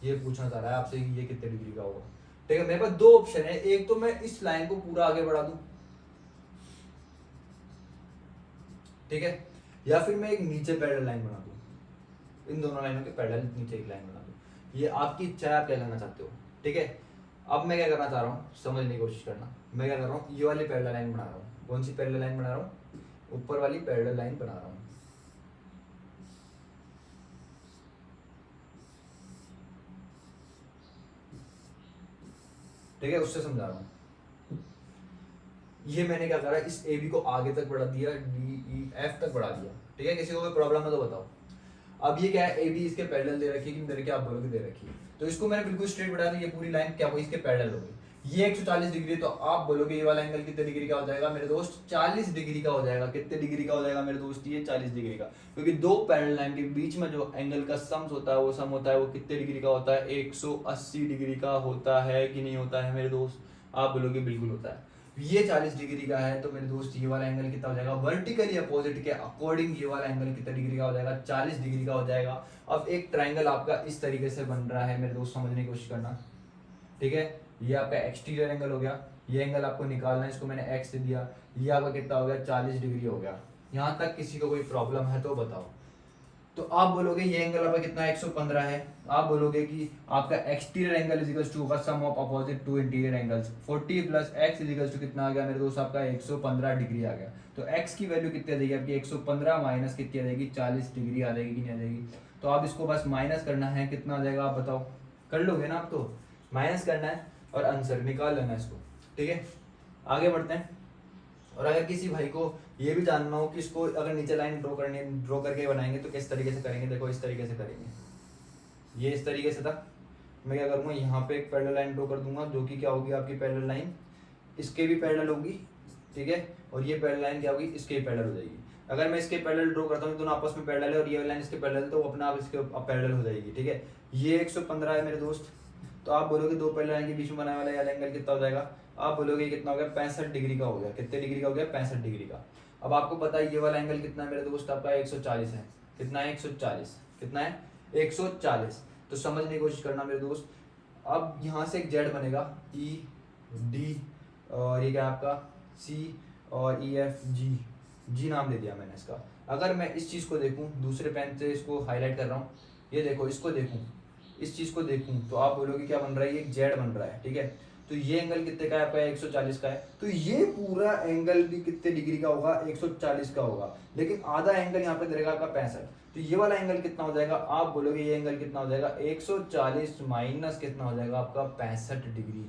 ये पूछना चाह रहा है आपसे कि ये कितने डिग्री का होगा, ठीक है। मेरे पास दो ऑप्शन है, एक तो मैं इस लाइन को पूरा आगे बढ़ा दूं, ठीक है, या फिर मैं एक नीचे पैरेलल लाइन बना दूं, इन दोनों लाइनों के पैरेलल नीचे एक लाइन बना दूं। ये आपकी इच्छा है, आप क्या करना चाहते हो, ठीक है। अब मैं क्या करना चाह रहा हूँ, समझने की कोशिश करना। मैं क्या कर रहा हूँ, ये वाली पैरेलल लाइन बना रहा हूँ। कौन सी पैरेलल लाइन बना रहा हूँ, ऊपर वाली पैरेलल लाइन बना रहा हूँ, ठीक है, उससे समझा रहा हूँ। ये मैंने क्या करा, इस ए बी को आगे तक बढ़ा दिया, डी ई एफ तक बढ़ा दिया, ठीक है। किसी को कोई प्रॉब्लम है तो बताओ। अब ये क्या है, ए बी इसके पैरेलल दे रखी है कि मेरे क्या आप बोलोगे दे रखी है, तो इसको मैंने बिल्कुल स्ट्रेट बढ़ा दिया, ये पूरी लाइन क्या हुई इसके पैरेलल हो गई। ये 140 डिग्री, तो आप बोलोगे ये वाला एंगल कितने डिग्री का हो जाएगा मेरे दोस्त, 40 डिग्री का हो जाएगा। कितने डिग्री का हो जाएगा मेरे दोस्त, ये 40 डिग्री का, क्योंकि दो पैरेलल लाइन के बीच में जो एंगल का सम्स होता है, वो सम होता है वो कितने डिग्री का होता है, 180 डिग्री का होता है कि नहीं होता है मेरे दोस्त, आप बोलोगे बिल्कुल होता है। ये 40 डिग्री का है, तो मेरे दोस्त ये वाला एंगल कितना हो जाएगा, वर्टिकली अपोजिट के अकॉर्डिंग ये वाला एंगल कितने डिग्री का हो जाएगा, 40 डिग्री का हो जाएगा। अब एक ट्राइंगल आपका इस तरीके से बन रहा है मेरे दोस्त, समझने की कोशिश करना, ठीक है। ये आपका एक्सटीरियर एंगल हो गया, ये एंगल आपको निकालना है, इसको मैंने एक्स दे दिया, ये आपका कितना हो गया 40 डिग्री हो गया। यहाँ तक किसी को कोई प्रॉब्लम है तो बताओ। तो आप बोलोगे ये एंगल आपका कितना 115 है, आप बोलोगे कि आपका exterior angle is equals to होगा sum of opposite to interior angles, 40 plus x is equals to कितना आ गया मेरे दोस्त, आपका 115 डिग्री आ गया। तो एक्स की वैल्यू कितनी आ जाएगी आपकी 115 माइनस कितनी आ जाएगी 40 डिग्री आ जाएगी कि नहीं आ जाएगी। तो आप इसको बस माइनस करना है, कितना आ जाएगा आप बताओ, कर लोगे ना आप, तो माइनस करना है और आंसर निकाल लेना इसको, ठीक है। आगे बढ़ते हैं। और अगर किसी भाई को ये भी जानना हो कि इसको अगर नीचे लाइन ड्रॉ करके बनाएंगे तो किस तरीके से करेंगे, देखो इस तरीके से करेंगे, ये इस तरीके से था। मैं क्या करूँगा, यहाँ पे एक पैरेलल लाइन ड्रॉ कर दूंगा, जो कि क्या होगी आपकी पैरेलल लाइन इसके भी पैरेलल होगी, ठीक है। और ये पैरेलल लाइन क्या होगी, इसके भी पैरेलल हो जाएगी। अगर मैं इसके पैरेलल ड्रॉ करता हूँ, दोनों आपस में पैरेलल है और ये लाइन इसके पैरेलल, तो वो अपना आप इसके पैरेलल हो जाएगी, ठीक है। ये 115 है मेरे दोस्त, तो आप बोलोगे दो पैरेलल लाइन के बीच में बनाने वाला ये एंगल कितना हो जाएगा, आप बोलोगे कितना हो गया 65 डिग्री का हो गया। कितने डिग्री का हो गया 65 डिग्री का। अब आपको पता है ये वाला एंगल कितना है मेरे दोस्त, आपका 140 है। कितना है 140, कितना है 140। तो समझने की कोशिश करना मेरे दोस्त। अब यहाँ से एक जेड बनेगा, ई डी और ये क्या आपका सी और ई एफ जी, जी नाम दे दिया मैंने इसका। अगर मैं इस चीज़ को देखूँ, दूसरे पेन से इसको हाईलाइट कर रहा हूँ, ये देखो, इसको देखूँ, इस चीज़ को देखूँ, तो आप बोलोगे क्या बन रहा है, ये एक जेड बन रहा है, ठीक है। तो ये एंगल कितने का है आपका, 140 का है। तो ये पूरा एंगल भी कितने डिग्री का होगा, 140 का होगा। लेकिन आधा एंगल यहाँ पे दे देगा आपका 65। तो ये वाला एंगल कितना हो जाएगा, आप बोलोगे ये एंगल कितना हो जाएगा, 140 माइनस कितना हो जाएगा आपका 65 डिग्री।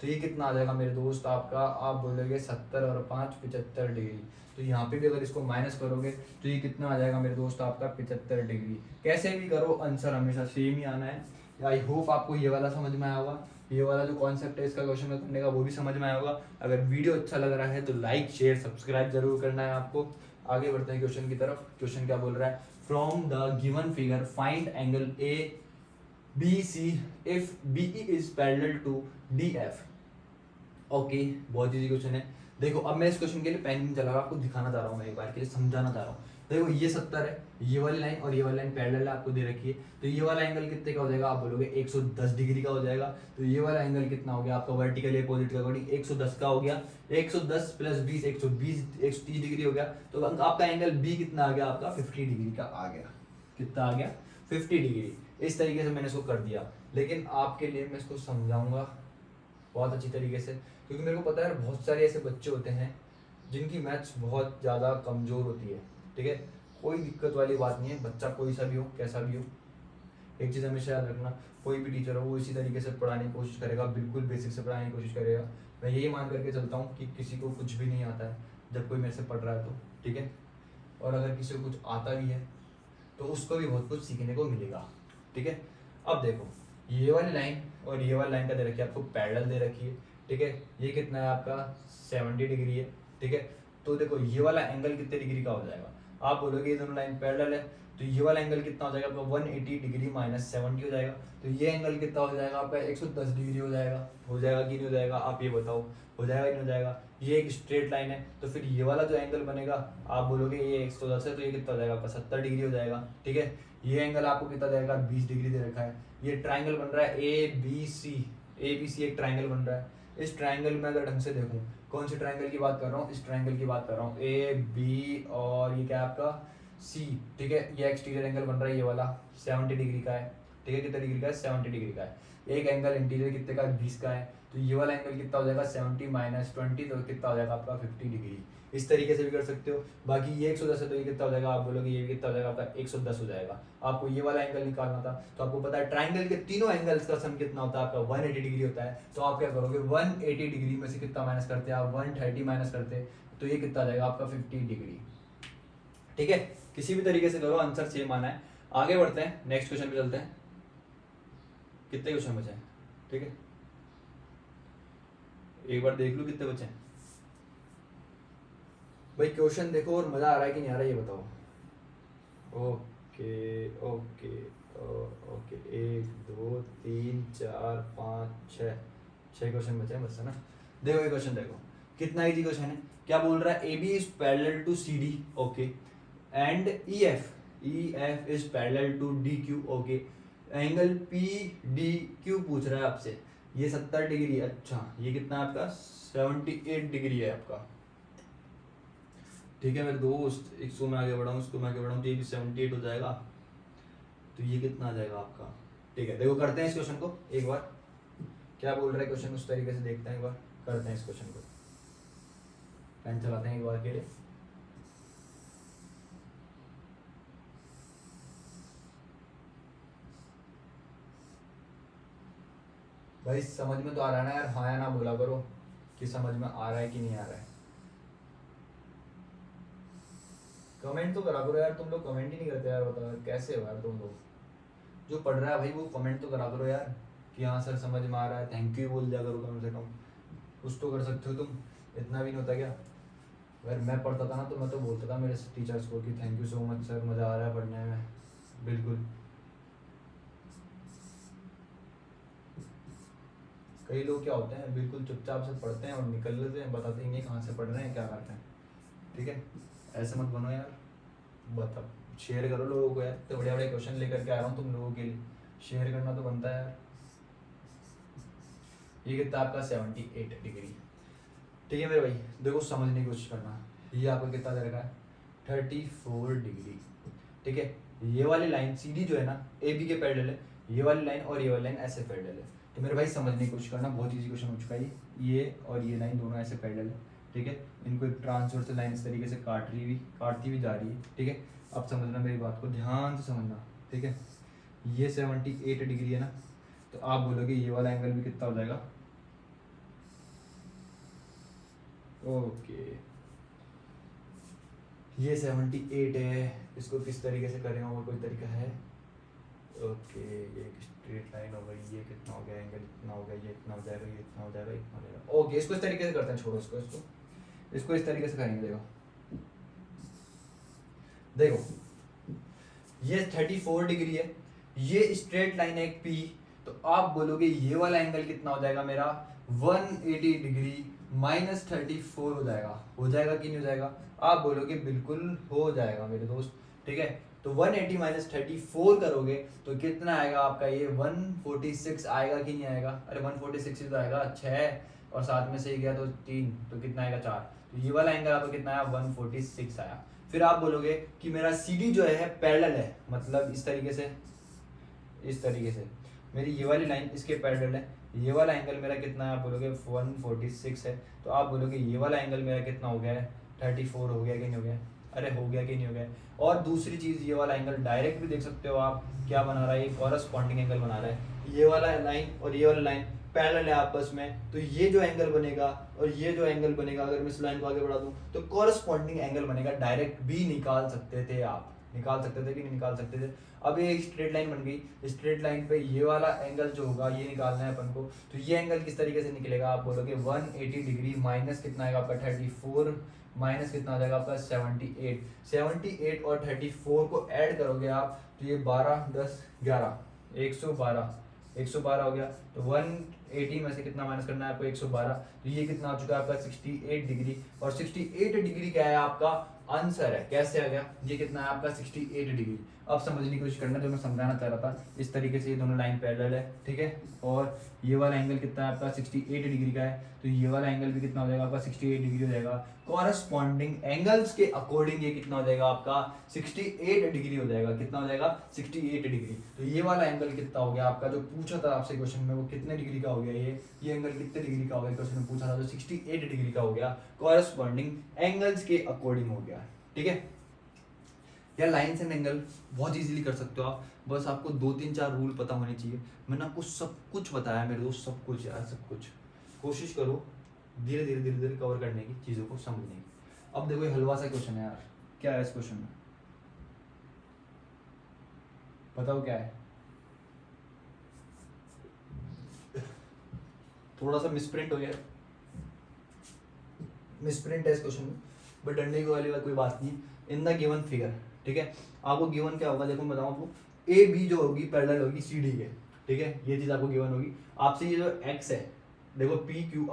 तो ये कितना आ जाएगा मेरे दोस्त आपका, आप बोलोगे 70 और 5 75 डिग्री। तो यहाँ पे भी अगर इसको माइनस करोगे तो ये कितना आ जाएगा मेरे दोस्त आपका 75 डिग्री। कैसे भी करो आंसर हमेशा सेम ही आना है। आई होप आपको ये वाला समझ में आया होगा, ये वाला जो कॉन्सेप्ट है इसका क्वेश्चन करने का वो भी समझ में आया होगा। अगर वीडियो अच्छा लग रहा है तो लाइक शेयर सब्सक्राइब जरूर करना है आपको। आगे बढ़ते हैं क्वेश्चन की तरफ। क्वेश्चन क्या बोल रहा है, from the given figure find angle A B C if B is parallel to D F. Okay, बहुत इजी क्वेश्चन है। देखो अब मैं इस क्वेश्चन के लिए पेन नहीं चला रहा, आपको दिखाना चाह रहा हूँ, मैं एक बार के लिए समझाना चाह रहा हूँ। देखो ये 70 है, ये वाली लाइन और ये वाली लाइन पैरेलल है, आपको दे रखी है। तो ये वाला एंगल कितने का हो जाएगा, आप बोलोगे 110 डिग्री का हो जाएगा। तो ये वाला एंगल कितना हो गया आपका, वर्टिकल अपोजिट के अकॉर्डिंग 110 का हो गया। 110 प्लस 20 120 130 डिग्री हो गया। तो आपका एंगल बी कितना आ गया आपका, 50 डिग्री का आ गया। कितना आ गया, 50 डिग्री। इस तरीके से मैंने इसको कर दिया। लेकिन आपके लिए मैं इसको समझाऊंगा बहुत अच्छी तरीके से, क्योंकि मेरे को पता है बहुत सारे ऐसे बच्चे होते हैं जिनकी मैथ्स बहुत ज़्यादा कमज़ोर होती है, ठीक है। कोई दिक्कत वाली बात नहीं है, बच्चा कोई सा भी हो, कैसा भी हो, एक चीज़ हमेशा याद रखना, कोई भी टीचर हो वो इसी तरीके से पढ़ाने की कोशिश करेगा, बिल्कुल बेसिक से पढ़ाने की कोशिश करेगा। मैं यही मान करके चलता हूँ कि किसी को कुछ भी नहीं आता है जब कोई मेरे से पढ़ रहा है तो, ठीक है। और अगर किसी को कुछ आता भी है तो उसको भी बहुत कुछ सीखने को मिलेगा, ठीक है। अब देखो ये वाली लाइन और ये वाली लाइन का दे रखी है आपको, पैरेलल दे रखी है, ठीक है। ये कितना है आपका 70 डिग्री है, ठीक है। तो देखो ये वाला एंगल कितने डिग्री का हो जाएगा, आप बोलोगे ये दोनों लाइन पैरेलल है, तो ये वाला एंगल कितना हो जाएगा आपका 180 डिग्री माइनस 70 हो जाएगा। तो ये एंगल कितना हो जाएगा आपका 110 डिग्री हो जाएगा। हो जाएगा कि नहीं हो जाएगा, आप ये बताओ, हो जाएगा कि नहीं हो जाएगा। ये एक स्ट्रेट लाइन है, तो फिर ये वाला जो एंगल बनेगा, आप बोलोगे ये 110 है तो ये कितना हो जाएगा आपका 70 डिग्री हो जाएगा, ठीक है। ये एंगल आपको कितना जाएगा, 20 डिग्री दे रखा है। ये ट्राइंगल बन रहा है A B C, A B सी एक ट्राइंगल बन रहा है। इस ट्राइंगल में अगर ढंग से देखूं, कौन से ट्राइंगल की बात कर रहा हूँ, इस ट्राइंगल की बात कर रहा हूँ, ए बी और ये क्या आपका सी, ठीक है। ये एक्सटीरियर एंगल बन रहा है ये वाला 70 डिग्री का है, ठीक है। कितने डिग्री का है, 70 डिग्री का है। एक एंगल इंटीरियर कितने का, 20 का है। तो ये वाला एंगल कितना हो जाएगा 70 माइनस 20, तो कितना हो जाएगा आपका 50 डिग्री। इस तरीके से भी कर सकते हो। बाकी ये 110 है तो ये कितना हो जाएगा, आप बोलोगे ये कितना हो जाएगा आपका 110 हो जाएगा। आपको ये वाला एंगल निकालना था, तो आपको पता है ट्राइंगल के तीनों एंगल्स का सम कितना होता है आपका 180 डिग्री होता है। तो आप क्या करोगे, 180 डिग्री में से कितना माइनस करते हैं आप, 130 माइनस करते हैं, तो ये कितना आ जाएगा आपका 50 डिग्री, ठीक है। किसी भी तरीके से करो, आंसर सेम आना है। आगे बढ़ते हैं, नेक्स्ट क्वेश्चन पे चलते हैं। कितने क्वेश्चन बचे हैं, ठीक है, एक बार देख लो कितने बचे हैं भाई। क्वेश्चन देखो और मजा आ रहा है कि नहीं आ रहा है ये बताओ। ओके ओके ओके, 1 2 3 4 5 6 क्वेश्चन बचे हैं बस, है ना। देखो ये क्वेश्चन देखो, कितना इजी क्वेश्चन है। क्या बोल रहा है, A B is parallel to C D, okay, and E F is parallel to D Q, okay. Angle P D Q पूछ रहा है आपसे, ये 70 डिग्री है। अच्छा ये कितना है आपका, 78 डिग्री है आपका, ठीक है मेरे दोस्त। 100 में आगे बढ़ाऊँ, उसको मैं आगे बढ़ाऊँ तो ये भी 78 हो जाएगा। तो ये कितना आ जाएगा आपका, ठीक है। देखो करते हैं इस क्वेश्चन को एक बार, क्या बोल रहा है क्वेश्चन उस तरीके से देखते हैं एक बार, करते हैं इस क्वेश्चन को। पेन चलाते हैं एक बार के लिए। भाई समझ में तो आ रहा है ना यार, हाँ या ना बोला करो कि समझ में आ रहा है कि नहीं आ रहा है। कमेंट तो करा करो यार, तुम लोग कमेंट ही नहीं करते यार, बताओ कैसे हो यार तुम लोग। जो पढ़ रहा है भाई वो कमेंट तो करा करो यार कि हाँ सर समझ में आ रहा है, थैंक यू बोल दिया करो कम से कम, कुछ तो कर सकते हो तुम। इतना भी नहीं होता क्या। अगर मैं पढ़ता था ना तो मैं तो बोलता था मेरे टीचर्स को कि thank you so much sir, मज़ा आ रहा है पढ़ने में, बिल्कुल। कई लोग क्या होते हैं, बिल्कुल चुपचाप से पढ़ते हैं और निकल लेते हैं, बताते ही नहीं कहाँ से पढ़ रहे हैं क्या करते हैं, ठीक है। ऐसे मत बनो यार, बताओ, शेयर करो लोगों को यार। तो बढ़िया बढ़िया क्वेश्चन लेकर के आ रहा हूँ तुम लोगों के लिए, शेयर करना तो बनता है यार। ये कितना आपका 78 डिग्री, ठीक है मेरे भाई। देखो समझने की कोशिश करना, ये आपका कितना दे रखा है 34 डिग्री। ठीक है, ये वाली लाइन सीधी जो है ना ए बी के पैरेलल है, ये वाली लाइन और ये वाली लाइन ऐसे पैरेलल है। तो मेरे भाई समझने की कोशिश करना, बहुत इजी क्वेश्चन हो चुका है ये और ये लाइन दोनों ऐसे पैरेलल है। ठीक है, इनको एक ट्रांसवर्सल लाइन इस तरीके से काटती हुई जा रही है। ठीक है, अब समझना मेरी बात को, ध्यान से समझना। ठीक है, ये 78 डिग्री है ना, तो आप बोलोगे ये वाला एंगल भी कितना हो जाएगा। ओके, ये 78 है, इसको किस तरीके से करें, और कोई तरीका है। ओके, ये एक स्ट्रेट लाइन हो गई, ये कितना हो गया एंगल, इतना हो गया, ये इतना हो जाएगा, ये इतना हो जाएगा, इतना हो जाएगा। ओके, इसको इस तरीके से करते हैं, छोड़ो इसको इस तरीके से करेंगे। देखो ये 34 डिग्री है, ये स्ट्रेट लाइन है एक पी, तो आप बोलोगे ये वाला एंगल कितना हो जाएगा मेरा 180 डिग्री माइनस 34 हो जाएगा कि नहीं हो जाएगा। आप बोलोगे बिल्कुल हो जाएगा मेरे दोस्त। ठीक है, तो 180 माइनस 34 करोगे तो कितना आएगा आपका, ये 146 आएगा कि नहीं आएगा। अरे 146 ही तो आएगा, 6 और 7 में से ही गया तो 3, तो कितना आएगा 4। तो ये वाला एंगल आपका कितना आया 146 आया। फिर आप बोलोगे कि मेरा CD जो है पैरेलल है, मतलब इस तरीके से मेरी ये वाली लाइन इसके पैरेलल है, ये वाला एंगल मेरा कितना है, आप बोलोगे 146 है। तो आप बोलोगे ये वाला एंगल मेरा कितना हो गया है 34 हो गया कि नहीं हो गया। अरे हो गया कि नहीं हो गया। और दूसरी चीज़, ये वाला एंगल डायरेक्ट भी देख सकते हो आप, क्या बना रहा है, ये कॉरस्पॉन्डिंग एंगल बना रहा है। ये वाला लाइन और ये वाला लाइन पैरेलल है आपस में, तो ये जो एंगल बनेगा और ये जो एंगल बनेगा, अगर मैं इस लाइन को आगे बढ़ा दूं तो कॉरस्पॉन्डिंग एंगल बनेगा। डायरेक्ट भी निकाल सकते थे आप, निकाल सकते थे कि नहीं निकाल सकते थे। अब ये स्ट्रेट लाइन बन गई, स्ट्रेट लाइन पे ये वाला एंगल जो होगा ये निकालना है अपन को। तो ये एंगल किस तरीके से निकलेगा, आप बोलोगे 180 डिग्री माइनस कितना आएगा आपका 34 माइनस कितना हो जाएगा आपका 78 और 34 को ऐड करोगे आप तो ये 12 10 11 112 हो गया। तो 180 में से कितना माइनस करना है आपको 112, तो ये कितना हो चुका है आपका 68 डिग्री। और 68 डिग्री क्या है आपका आंसर है। कैसे आ गया, ये कितना है आपका 68 डिग्री। अब समझने की कोशिश करना, जो मैं समझाना चाह रहा था, इस तरीके से ये दोनों लाइन पैरेलल है। ठीक है, और ये वाला एंगल कितना है आपका 68 डिग्री का है, तो ये वाला एंगल भी कितना हो जाएगा आपका 68 डिग्री हो जाएगा। कॉरस्पॉन्डिंग एंगल्स के अकॉर्डिंग ये कितना हो जाएगा आपका 68 डिग्री हो जाएगा। कितना हो जाएगा 68 डिग्री। तो ये वाला एंगल कितना हो गया आपका, जो पूछा था आपसे क्वेश्चन में, वो कितने डिग्री का हो गया, ये एंगल कितने डिग्री का हो गया, क्वेश्चन में पूछा था, तो 68 डिग्री का हो गया, कॉरस्पॉन्डिंग एंगल्स के अकॉर्डिंग हो गया। ठीक है, या लाइन्स एंड एंगल बहुत इजीली कर सकते हो आप, बस आपको 2-3-4 रूल पता होने चाहिए। मैंने आपको सब कुछ बताया मेरे दोस्त, सब कुछ यार, सब कुछ। कोशिश करो धीरे धीरे कवर करने की, चीज़ों को समझने की। अब देखो ये हलवा सा क्वेश्चन है यार, क्या है इस क्वेश्चन में, बताओ क्या है। थोड़ा सा मिसप्रिंट हो गया, मिसप्रिंट है इस क्वेश्चन में, बट डरने की वाली कोई बात नहीं। इन द गिवन फिगर, ठीक है, आपको गिवन क्या होगा, देखो मैं बताऊँ आपको, ए बी जो होगी पैरेलल होगी सी डी के। ठीक है, ये चीज आपको गिवन होगी। आपसे ये जो एक्स है, देखो पी क्यू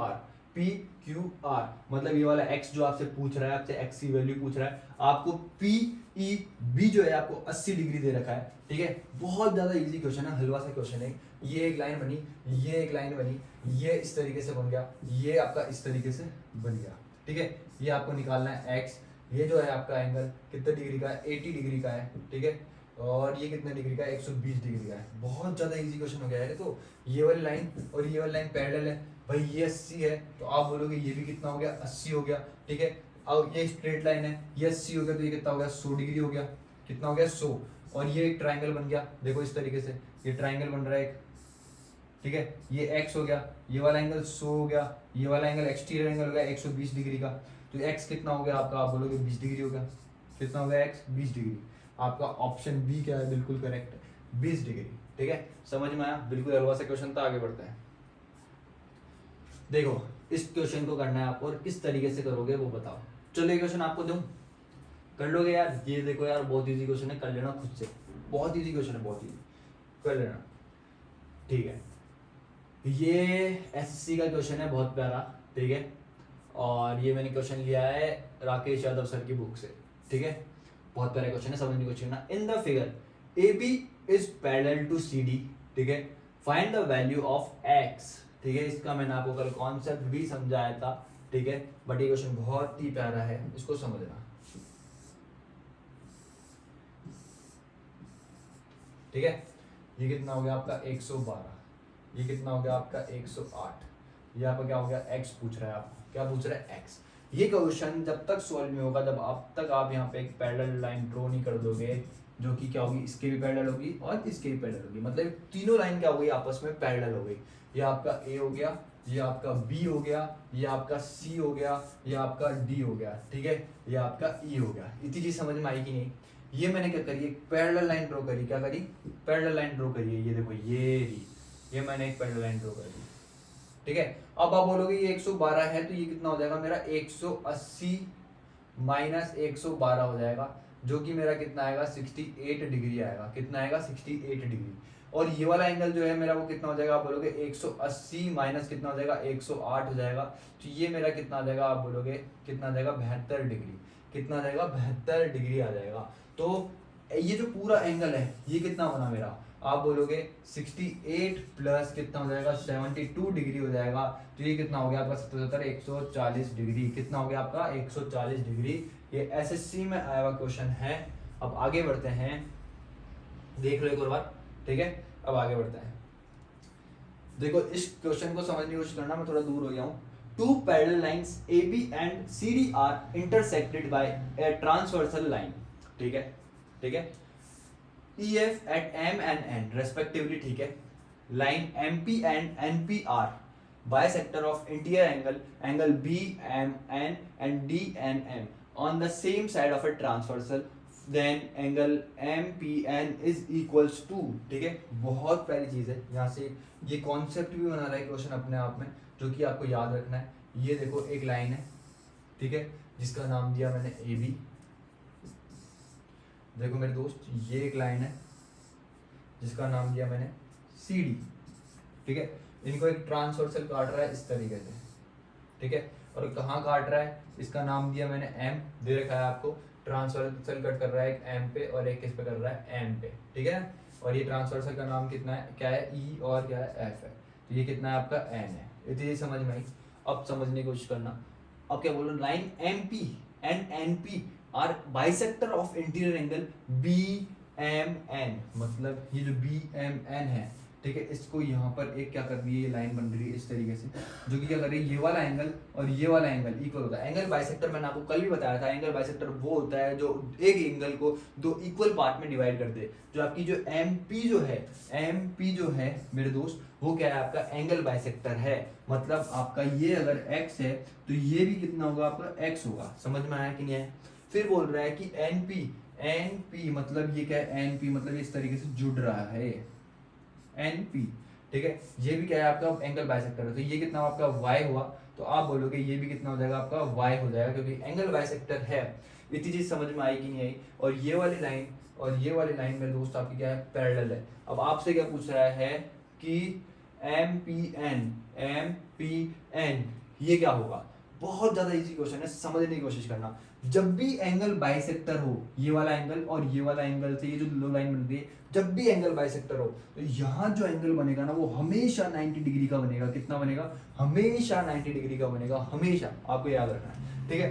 आर, मतलब ये वाला एक्स जो आपसे पूछ रहा है, आपसे एक्स की वैल्यू पूछ रहा है, आपको पी ई बी जो है आपको 80 डिग्री दे रखा है। ठीक है, बहुत ज्यादा इजी क्वेश्चन है, हलवा सा क्वेश्चन है। ये एक लाइन बनी, ये एक लाइन बनी, ये इस तरीके से बन गया, ये आपका इस तरीके से बन गया। ठीक है, ये आपको निकालना है एक्स, ये जो है आपका एंगल कितने डिग्री का है 80 डिग्री का है। ठीक है, और ये कितने डिग्री का है 120 डिग्री का है। बहुत ज़्यादा इजी क्वेश्चन हो गया है। तो ये वाली लाइन और ये वाली लाइन पैरेलल है भाई, ये 80 है, तो आप बोलोगे ये भी कितना हो गया 80 हो गया। ठीक है, अब ये स्ट्रेट लाइन है, ये 80 हो गया, तो ये कितना हो गया 100 डिग्री हो गया। कितना हो गया 100, और ये एक ट्राइंगल बन गया, देखो इस तरीके से ये ट्राइंगल बन रहा है एक। ठीक है, ये एक्स हो गया, ये वाला एंगल 100 हो गया, ये वाला एंगल एक्सटीरियर एंगल हो गया 120 डिग्री का। तो एक्स कितना हो गया आपका, आप बोलोगे 20 डिग्री हो गया। कितना हो गया एक्स 20 डिग्री। आपका ऑप्शन बी क्या है, बिल्कुल करेक्ट है 20 डिग्री। ठीक है, समझ में आया, बिल्कुल हलवा सा क्वेश्चन था। आगे बढ़ते हैं, देखो इस क्वेश्चन को करना है आपको, और किस तरीके से करोगे वो बताओ। चलो ये क्वेश्चन आपको दूं, कर लोगे यार। ये देखो यार, बहुत इजी क्वेश्चन है, कर लेना खुद से, बहुत इजी क्वेश्चन है, बहुत इजी, कर लेना। ठीक है, ये एसएससी का क्वेश्चन है, बहुत प्यारा। ठीक है, और ये मैंने क्वेश्चन लिया है राकेश यादव सर की बुक से। ठीक है, बहुत प्यारा क्वेश्चन है, समझने की कोशिश करना। In the figure A B is parallel to C D. ठीक है, find the value of X. ठीक है, इसका मैंने आपको कल कॉन्सेप्ट भी समझाया था। ठीक है, बट ये क्वेश्चन बहुत ही प्यारा है, इसको समझना। ठीक है। ये कितना हो गया आपका 112, ये कितना हो गया आपका 108, ये आपका क्या हो गया x पूछ रहा है आपको, क्या पूछ रहा है x। ये क्वेश्चन जब तक सॉल्व नहीं होगा जब आप तक आप यहाँ पे एक पैरेलल लाइन ड्रॉ नहीं कर दोगे, जो कि क्या होगी, इसके भी पैरेलल होगी और इसके भी पैरेलल होगी, मतलब तीनों लाइन क्या हो गई, आपस में पैरेलल हो गई। ये आपका a हो गया, ये आपका b हो गया, ये आपका c हो गया, ये आपका d हो गया, ठीक है, ये आपका e हो गया। इतनी चीज समझ में आई कि नहीं। ये मैंने क्या करी, एक पैरेलल लाइन ड्रॉ करी, क्या करी, पैरेलल लाइन ड्रॉ करी है। ये देखो ये मैंने एक पैरेलल लाइन ड्रॉ कर दी, ठीक है। अब आप बोलोगे ये 112 है तो ये कितना हो जाएगा मेरा 180 माइनस 112 हो जाएगा, जो कि मेरा कितना आएगा 68 डिग्री आएगा। कितना आएगा 68 डिग्री। और ये वाला एंगल जो है मेरा वो कितना हो जाएगा, आप बोलोगे 180 माइनस कितना हो जाएगा 108 हो जाएगा, तो ये मेरा कितना आ जाएगा, आप बोलोगे कितना आ जाएगा 72 डिग्री। कितना आ जाएगा 72 डिग्री आ जाएगा। तो ये जो पूरा एंगल है ये कितना बना मेरा, आप बोलोगे 68 प्लस कितना हो जाएगा 72 डिग्री हो जाएगा, तो ये कितना हो गया आपका 77 140 डिग्री। कितना हो गया आपका 140 डिग्री। ये एसएससी में आया हुआ क्वेश्चन है। अब आगे बढ़ते हैं, देख लो एक और बार, ठीक है। अब आगे बढ़ते हैं, देखो इस क्वेश्चन को समझने की कोशिश करना, मैं थोड़ा दूर हो गया हूँ। Two parallel lines AB and CD are intersected by a transversal line, ठीक है, ठीक है, EF at M and N respectively, ठीक है। Line MP and NP are bisector of interior angle BMN and DNM on the same side of a transversal, then angle MPN is equals to, ठीक है। बहुत प्यारी चीज है, यहाँ से ये कॉन्सेप्ट भी बना रहा है क्वेश्चन अपने आप में, जो कि आपको याद रखना है। ये देखो एक लाइन है, ठीक है, जिसका नाम दिया मैंने AB। देखो मेरे दोस्त ये एक लाइन है जिसका नाम दिया मैंने CD, ठीक है। इनको एक ट्रांसवर्सल काट रहा है इस तरीके से, ठीक है। और कहाँ काट रहा है, इसका नाम दिया मैंने M दे रखा है आपको। ट्रांसवर्सल कट कर रहा है एक M पे और एक किस पे कर रहा है M पे, ठीक है। और ये ट्रांसवर्सल का नाम कितना है, क्या है E और क्या है F है, तो ये कितना है आपका N है। इतनी समझ में आई। अब समझने की कोशिश करना, अब क्या बोलो, line MP and NP are bisector of interior angle BMN, मतलब ये जो BMN है, ठीक है, इसको यहाँ पर एक क्या कर रही है, ये लाइन बन रही है इस तरीके से, जो कि क्या कर रही है, ये वाला एंगल और ये वाला एंगल इक्वल होता है। एंगल बाइसेक्टर मैंने आपको कल भी बताया था, एंगल बाइसेक्टर वो होता है जो एक एंगल को दो इक्वल पार्ट में डिवाइड कर दे। जो आपकी जो MP जो है मेरे दोस्त, वो क्या है आपका एंगल बाइसेक्टर है। मतलब आपका ये अगर x है तो ये भी कितना होगा आपका x होगा। समझ में आया कि नहीं है। फिर बोल रहा है कि NP मतलब ये क्या है, NP मतलब इस तरीके से जुड़ रहा है NP, ठीक है। ये भी क्या है आपका एंगल बाइसेक्टर है, तो ये कितना आपका y हुआ, तो आप बोलोगे ये भी कितना हो जाएगा आपका y हो जाएगा, क्योंकि एंगल बाइसेक्टर है। इतनी चीज समझ में आई कि नहीं आई। और ये वाली लाइन और ये वाली लाइन मेरे दोस्त आपकी क्या है, पैरेलल है। अब आपसे क्या पूछ रहा है कि MPN ये क्या होगा। बहुत ज्यादा इजी क्वेश्चन है, समझने की कोशिश करना। जब भी एंगल बाइसेक्टर हो, ये वाला एंगल और ये वाला एंगल से ये जो लो लाइन बन रही है, जब भी एंगल बाइसेक्टर हो तो यहाँ जो एंगल बनेगा ना वो हमेशा 90 डिग्री का बनेगा। कितना बनेगा, हमेशा 90 डिग्री का बनेगा, हमेशा। आपको याद रखना है, ठीक है।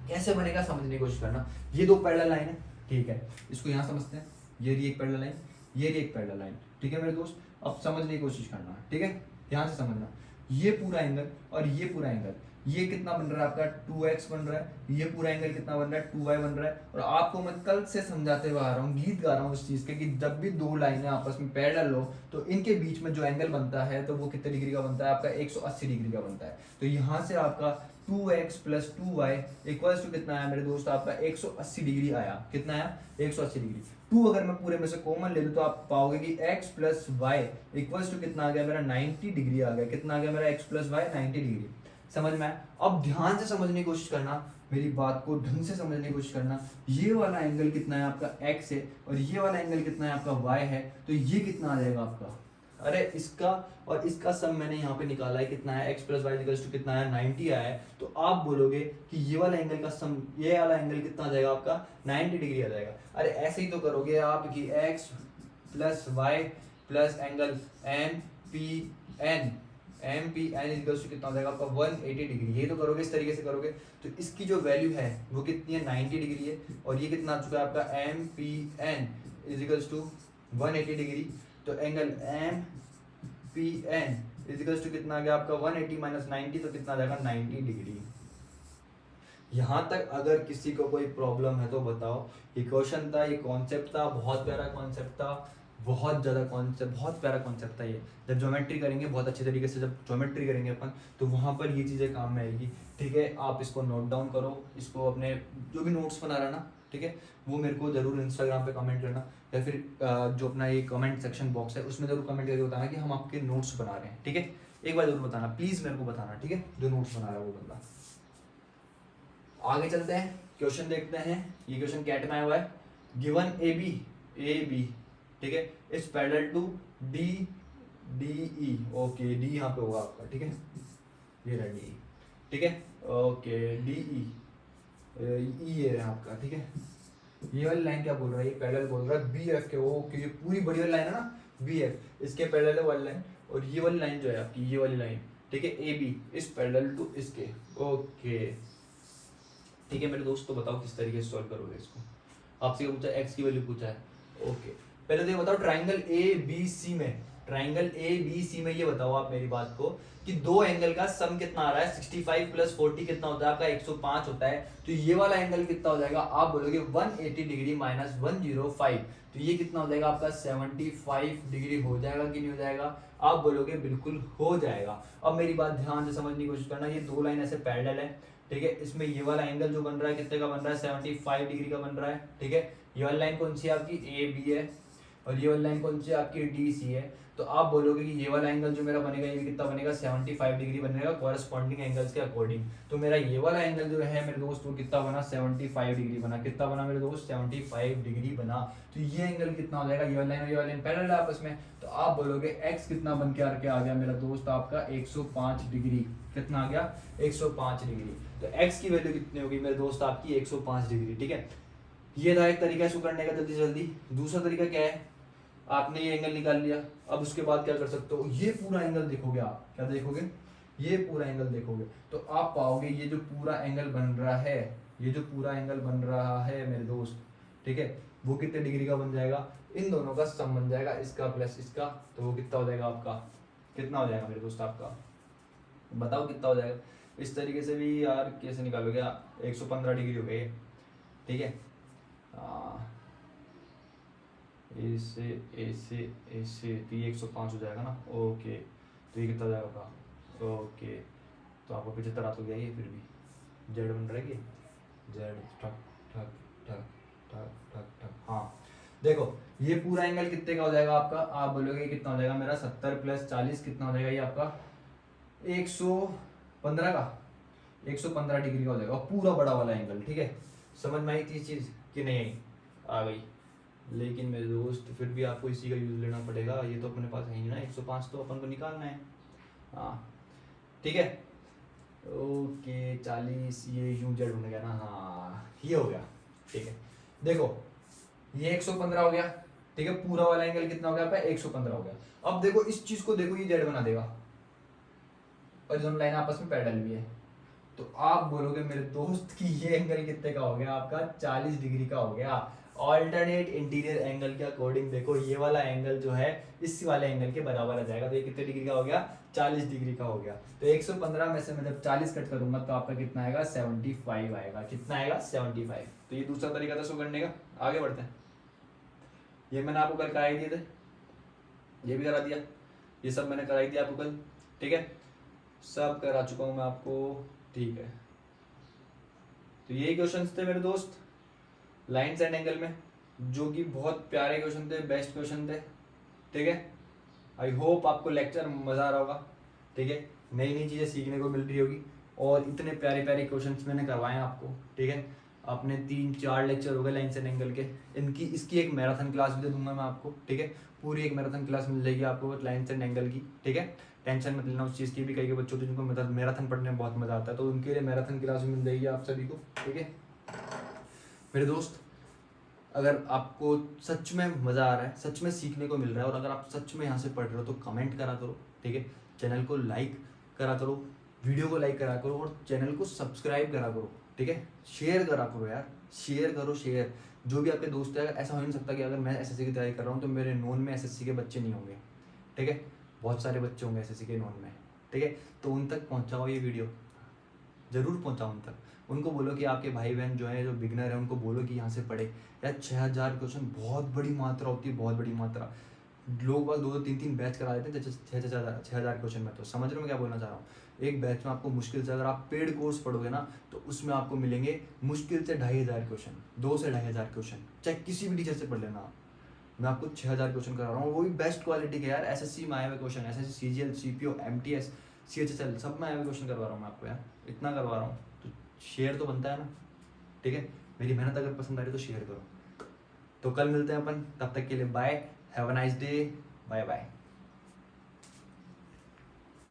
कैसे बनेगा समझने की कोशिश करना। ये दो पैरेलल लाइन है, ठीक है, इसको यहाँ समझते हैं। ये रही एक पैरेलल लाइन, ये रही एक पैरेलल लाइन, ठीक है मेरे दोस्त। अब समझने की कोशिश करना, ठीक है, ध्यान से समझना। ये पूरा एंगल और ये पूरा एंगल, ये कितना बन रहा है आपका 2x बन रहा है। ये पूरा एंगल कितना बन रहा है 2y बन रहा है। और आपको मैं कल से समझाते हुए आ रहा हूँ, गीत गा रहा हूँ इस चीज के, कि जब भी दो लाइनें आपस में पैरेलल हो तो इनके बीच में जो एंगल बनता है तो वो कितने डिग्री का बनता है आपका 180 डिग्री का बनता है। तो यहाँ से आपका 2x plus 2y equals to कितना आया मेरे दोस्त, आपका 180 डिग्री आया। कितना आया 180 डिग्री। 2 अगर मैं पूरे में से कॉमन ले लूं तो आप पाओगे कि x plus Y equals to कितना आ गया मेरा 90 डिग्री आ गया। कितना आ गया मेरा x प्लस वाई 90 डिग्री। समझ में आया। अब ध्यान से समझने की कोशिश करना, मेरी बात को ढंग से समझने की कोशिश करना। ये वाला एंगल कितना है आपका x है और ये वाला एंगल कितना है आपका y है, तो ये कितना आ जाएगा आपका, अरे इसका और इसका सम मैंने यहाँ पे निकाला है, कितना है x plus Y equals to कितना है 90 आया है। तो आप बोलोगे कि ये वाला एंगल का सम, ये वाला एंगल कितना आ जाएगा आपका 90 डिग्री आ जाएगा। अरे ऐसे ही तो करोगे आप कि x plus Y plus angle MPN equals to कितना हो जाएगा आपका 180 डिग्री। ये तो करोगे, इस तरीके से करोगे तो इसकी जो वैल्यू है वो कितनी है 90 डिग्री है। और ये कितना आ चुका है आपका MPN इक्वल्स टू 180 डिग्री। तो angle M P N equals to कितना आ गया आपका 180 माइनस 90, तो कितना आ जाएगा 90 डिग्री। यहाँ तक अगर किसी को कोई प्रॉब्लम है तो बताओ। ये क्वेश्चन था, ये कॉन्सेप्ट था, बहुत प्यारा कॉन्सेप्ट था, बहुत ज़्यादा कॉन्सेप्ट, बहुत प्यारा कॉन्सेप्ट था ये। जब ज्योमेट्री करेंगे बहुत अच्छे तरीके से, जब ज्योमेट्री करेंगे अपन, तो वहाँ पर ये चीज़ें काम में आएगी। ठीक है, आप इसको नोट डाउन करो, इसको अपने जो भी नोट्स बना रहा ना, ठीक है, वो मेरे को ज़रूर इंस्टाग्राम पे कमेंट करना, या फिर जो अपना ये कमेंट सेक्शन बॉक्स है उसमें ज़रूर कमेंट करके बताना कि हम आपके नोट्स बना रहे हैं। ठीक है, एक बार ज़रूर बताना, प्लीज़ मेरे को बताना, ठीक है, जो नोट्स बना रहा है वो बंदा। आगे चलते हैं, क्वेश्चन देखते हैं। ये क्वेश्चन कैट में आया हुआ है, गिवन ए बी, ठीक है, is parallel to D D E. Okay, D यहाँ पे होगा आपका, ठीक है, ये रहा डी, ठीक है, ओके, डी ई ये रहा आपका, ठीक है। ये वाली लाइन क्या बोल रहा है, ये पैरेलल बोल रहा है बी एफ के। ओके, ये पूरी बड़ी वाली लाइन है ना बी एफ, इसके पैरेलल है वाली लाइन, और ये वाली लाइन जो है आपकी, ये वाली लाइन, ठीक है, A B is parallel to इसके। ओके, ठीक है मेरे दोस्त, तो बताओ किस तरीके से सॉल्व करोगे इसको। आपसे पूछा एक्स की वैल्यू पूछा है। ओके, पहले तो ये बताओ ट्राइंगल ए बी सी में, ट्राइंगल ए बी सी में ये बताओ आप मेरी बात को कि दो एंगल का सम कितना आ रहा है। 65 प्लस 40 कितना होता है आपका 105 होता है। तो ये वाला एंगल कितना हो जाएगा, आप बोलोगे 180 डिग्री माइनस 105, तो ये कितना हो जाएगा आपका 75 डिग्री हो जाएगा कि नहीं हो जाएगा। आप बोलोगे बिल्कुल हो जाएगा। अब मेरी बात ध्यान से समझने की कोशिश करना, ये दो लाइन ऐसे पैरेलल है, ठीक है, इसमें ये वाला एंगल जो बन रहा है कितने का बन रहा है 75 डिग्री का बन रहा है, ठीक है। ये वाली लाइन कौन सी है आपकी ए बी है, और ये वाली लाइन कौन सी है आपकी डी सी है। तो आप बोलोगे कि ये वाला एंगल जो मेरा बनेगा ये कितना बनेगा 75 डिग्री बनेगा कॉरेस्पॉन्डिंग एंगल्स के अकॉर्डिंग। तो मेरा ये वाला एंगल जो है मेरे दोस्त वो कितना बना 75 डिग्री बना, कितना बना मेरे दोस्त 75 डिग्री बना। तो ये एंगल कितना हो जाएगा, ये वाला लाइन और ये वाला लाइन पैरेलल है आपस में, तो आप बोलोगे x कितना बन के आ गया मेरा दोस्त आपका 105 डिग्री। कितना आ गया 105 डिग्री। तो x की वैल्यू कितनी होगी मेरे दोस्त आपकी 105 डिग्री, ठीक है। ये था एक तरीका इसको करने का जल्दी जल्दी। दूसरा तरीका क्या है, आपने ये एंगल निकाल लिया, अब उसके बाद क्या कर सकते हो, ये पूरा एंगल देखोगे आप, क्या देखोगे, ये पूरा एंगल देखोगे, तो आप पाओगे ये जो पूरा एंगल बन रहा है, ये जो पूरा एंगल बन रहा है मेरे दोस्त, ठीक है, वो कितने डिग्री का बन जाएगा, इन दोनों का सम बन जाएगा, इसका प्लस इसका, तो वो कितना हो जाएगा आपका, कितना हो जाएगा मेरे दोस्त आपका, बताओ कितना हो जाएगा। इस तरीके से भी यार कैसे निकालोगे आप, 115 डिग्री हो गई, ठीक है, ऐसे ऐसे ऐसे, तो ये 105 हो जाएगा ना। ओके, तो ये कितना हो जाएगा आपका, ओके, तो आपको 75 आ तो गया, ये फिर भी जेड बन रहा है, जेड ठक ठक ठक ठक ठक ठक। हाँ देखो, ये पूरा एंगल कितने का हो जाएगा आपका, आप बोलोगे कितना हो जाएगा मेरा 70 प्लस 40 कितना हो जाएगा ये आपका 115 का, 115 डिग्री का हो जाएगा पूरा बड़ा वाला एंगल, ठीक है। समझ में आई थी चीज़ कि नहीं आई, आ गई। लेकिन मेरे दोस्त फिर भी आपको इसी का यूज लेना पड़ेगा, ये तो अपने पास है ही ना, 105 तो अपन को निकालना है। हाँ ठीक है, ओके 40 ये यूं जेड बन गया ना, हाँ ये हो गया, ठीक है। देखो ये 115 हो गया, ठीक है, पूरा वाला एंगल कितना हो गया आपका 115 हो गया। अब देखो इस चीज को देखो, ये जेड बना देगा और दोनों लाइन आपस में पैरेलल भी है, तो आप बोलोगे मेरे दोस्त कि ये एंगल कितने का हो गया आपका 40 डिग्री का हो गया। ऑल्टरनेट इंटीरियर एंगल के अकॉर्डिंग देखो ये वाला एंगल जो है इस वाले एंगल के बराबर आ जाएगा, तो ये कितने डिग्री का हो गया 40 डिग्री का हो गया। तो 115 में से मैं जब 40 कट करूंगा तो आपका कितना आएगा 75 आएगा, कितना आएगा 75। तो ये दूसरा तरीका था इसको करने का। आगे बढ़ते हैं, ये मैंने आपको कल कराई दिए थे, ये भी करा दिया, ये सब मैंने कराई दिया आपको कल, ठीक है, सब करा चुका हूं मैं आपको, ठीक है। तो यही क्वेश्चंस थे मेरे दोस्त लाइंस एंड एंगल में, जो कि बहुत प्यारे क्वेश्चन थे, बेस्ट क्वेश्चन थे, ठीक है। आई होप आपको लेक्चर मजा आ रहा होगा, ठीक है, नई नई चीजें सीखने को मिल रही होगी, और इतने प्यारे प्यारे क्वेश्चंस मैंने करवाए हैं आपको, ठीक है। अपने 3-4 लेक्चर हो गए लाइंस एंड एंगल के, इसकी एक मैराथन क्लास भी दे दूंगा मैं आपको, ठीक है, पूरी एक मैराथन क्लास मिल जाएगी आपको लाइंस एंड एंगल की, ठीक है। टेंशन मत लेना उस चीज़ की भी, कई बच्चों को जिनको मैराथन पढ़ने में बहुत मजा आता है, तो उनके लिए मैराथन क्लास भी मिल जाएगी आप सभी को, ठीक है मेरे दोस्त। अगर आपको सच में मज़ा आ रहा है, सच में सीखने को मिल रहा है, और अगर आप सच में यहाँ से पढ़ रहे हो तो कमेंट करा करो, ठीक है, चैनल को लाइक करा करो, वीडियो को लाइक करा करो, और चैनल को सब्सक्राइब करा करो, ठीक है, शेयर करा करो यार, शेयर करो शेयर, जो भी आपके दोस्त है, ऐसा हो नहीं सकता कि अगर मैं एसएससी की तैयारी कर रहा हूँ तो मेरे नोन में एसएससी के बच्चे नहीं होंगे, ठीक है। बहुत सारे बच्चे होंगे एसएससी के नोन में, ठीक है। तो उन तक पहुँचाओ ये वीडियो, ज़रूर पहुँचाओ उन तक। उनको बोलो कि आपके भाई बहन जो है, जो बिगनर है, उनको बोलो कि यहाँ से पढ़े। यार 6000 क्वेश्चन बहुत बड़ी मात्रा होती है, बहुत बड़ी मात्रा। लोग बस 2-2 3-3 बैच करा देते हैं 6,000 क्वेश्चन में। तो समझ रहे हो मैं क्या बोलना चाह रहा हूँ। एक बैच में आपको मुश्किल से, अगर आप पेड कोर्स पढ़ोगे ना, तो उसमें आपको मिलेंगे मुश्किल से 2500 क्वेश्चन, 2 से 2500 क्वेश्चन, चाहे किसी भी टीचर से पढ़ लेना आप। मैं आपको 6000 क्वेश्चन करा रहा हूँ, वो भी बेस्ट क्वालिटी के यार। एसएससी में आए हुए question, SSC, CGL, CPO, MTS, CHSL, सब में आए हुए क्वेश्चन करवा रहा हूँ मैं आपको यार। इतना करवा रहा हूँ तो शेयर तो बनता है ना, ठीक है। मेरी मेहनत अगर पसंद आ रही है तो शेयर करो। तो कल मिलते हैं अपन, तब तक के लिए bye, have a nice day, bye bye.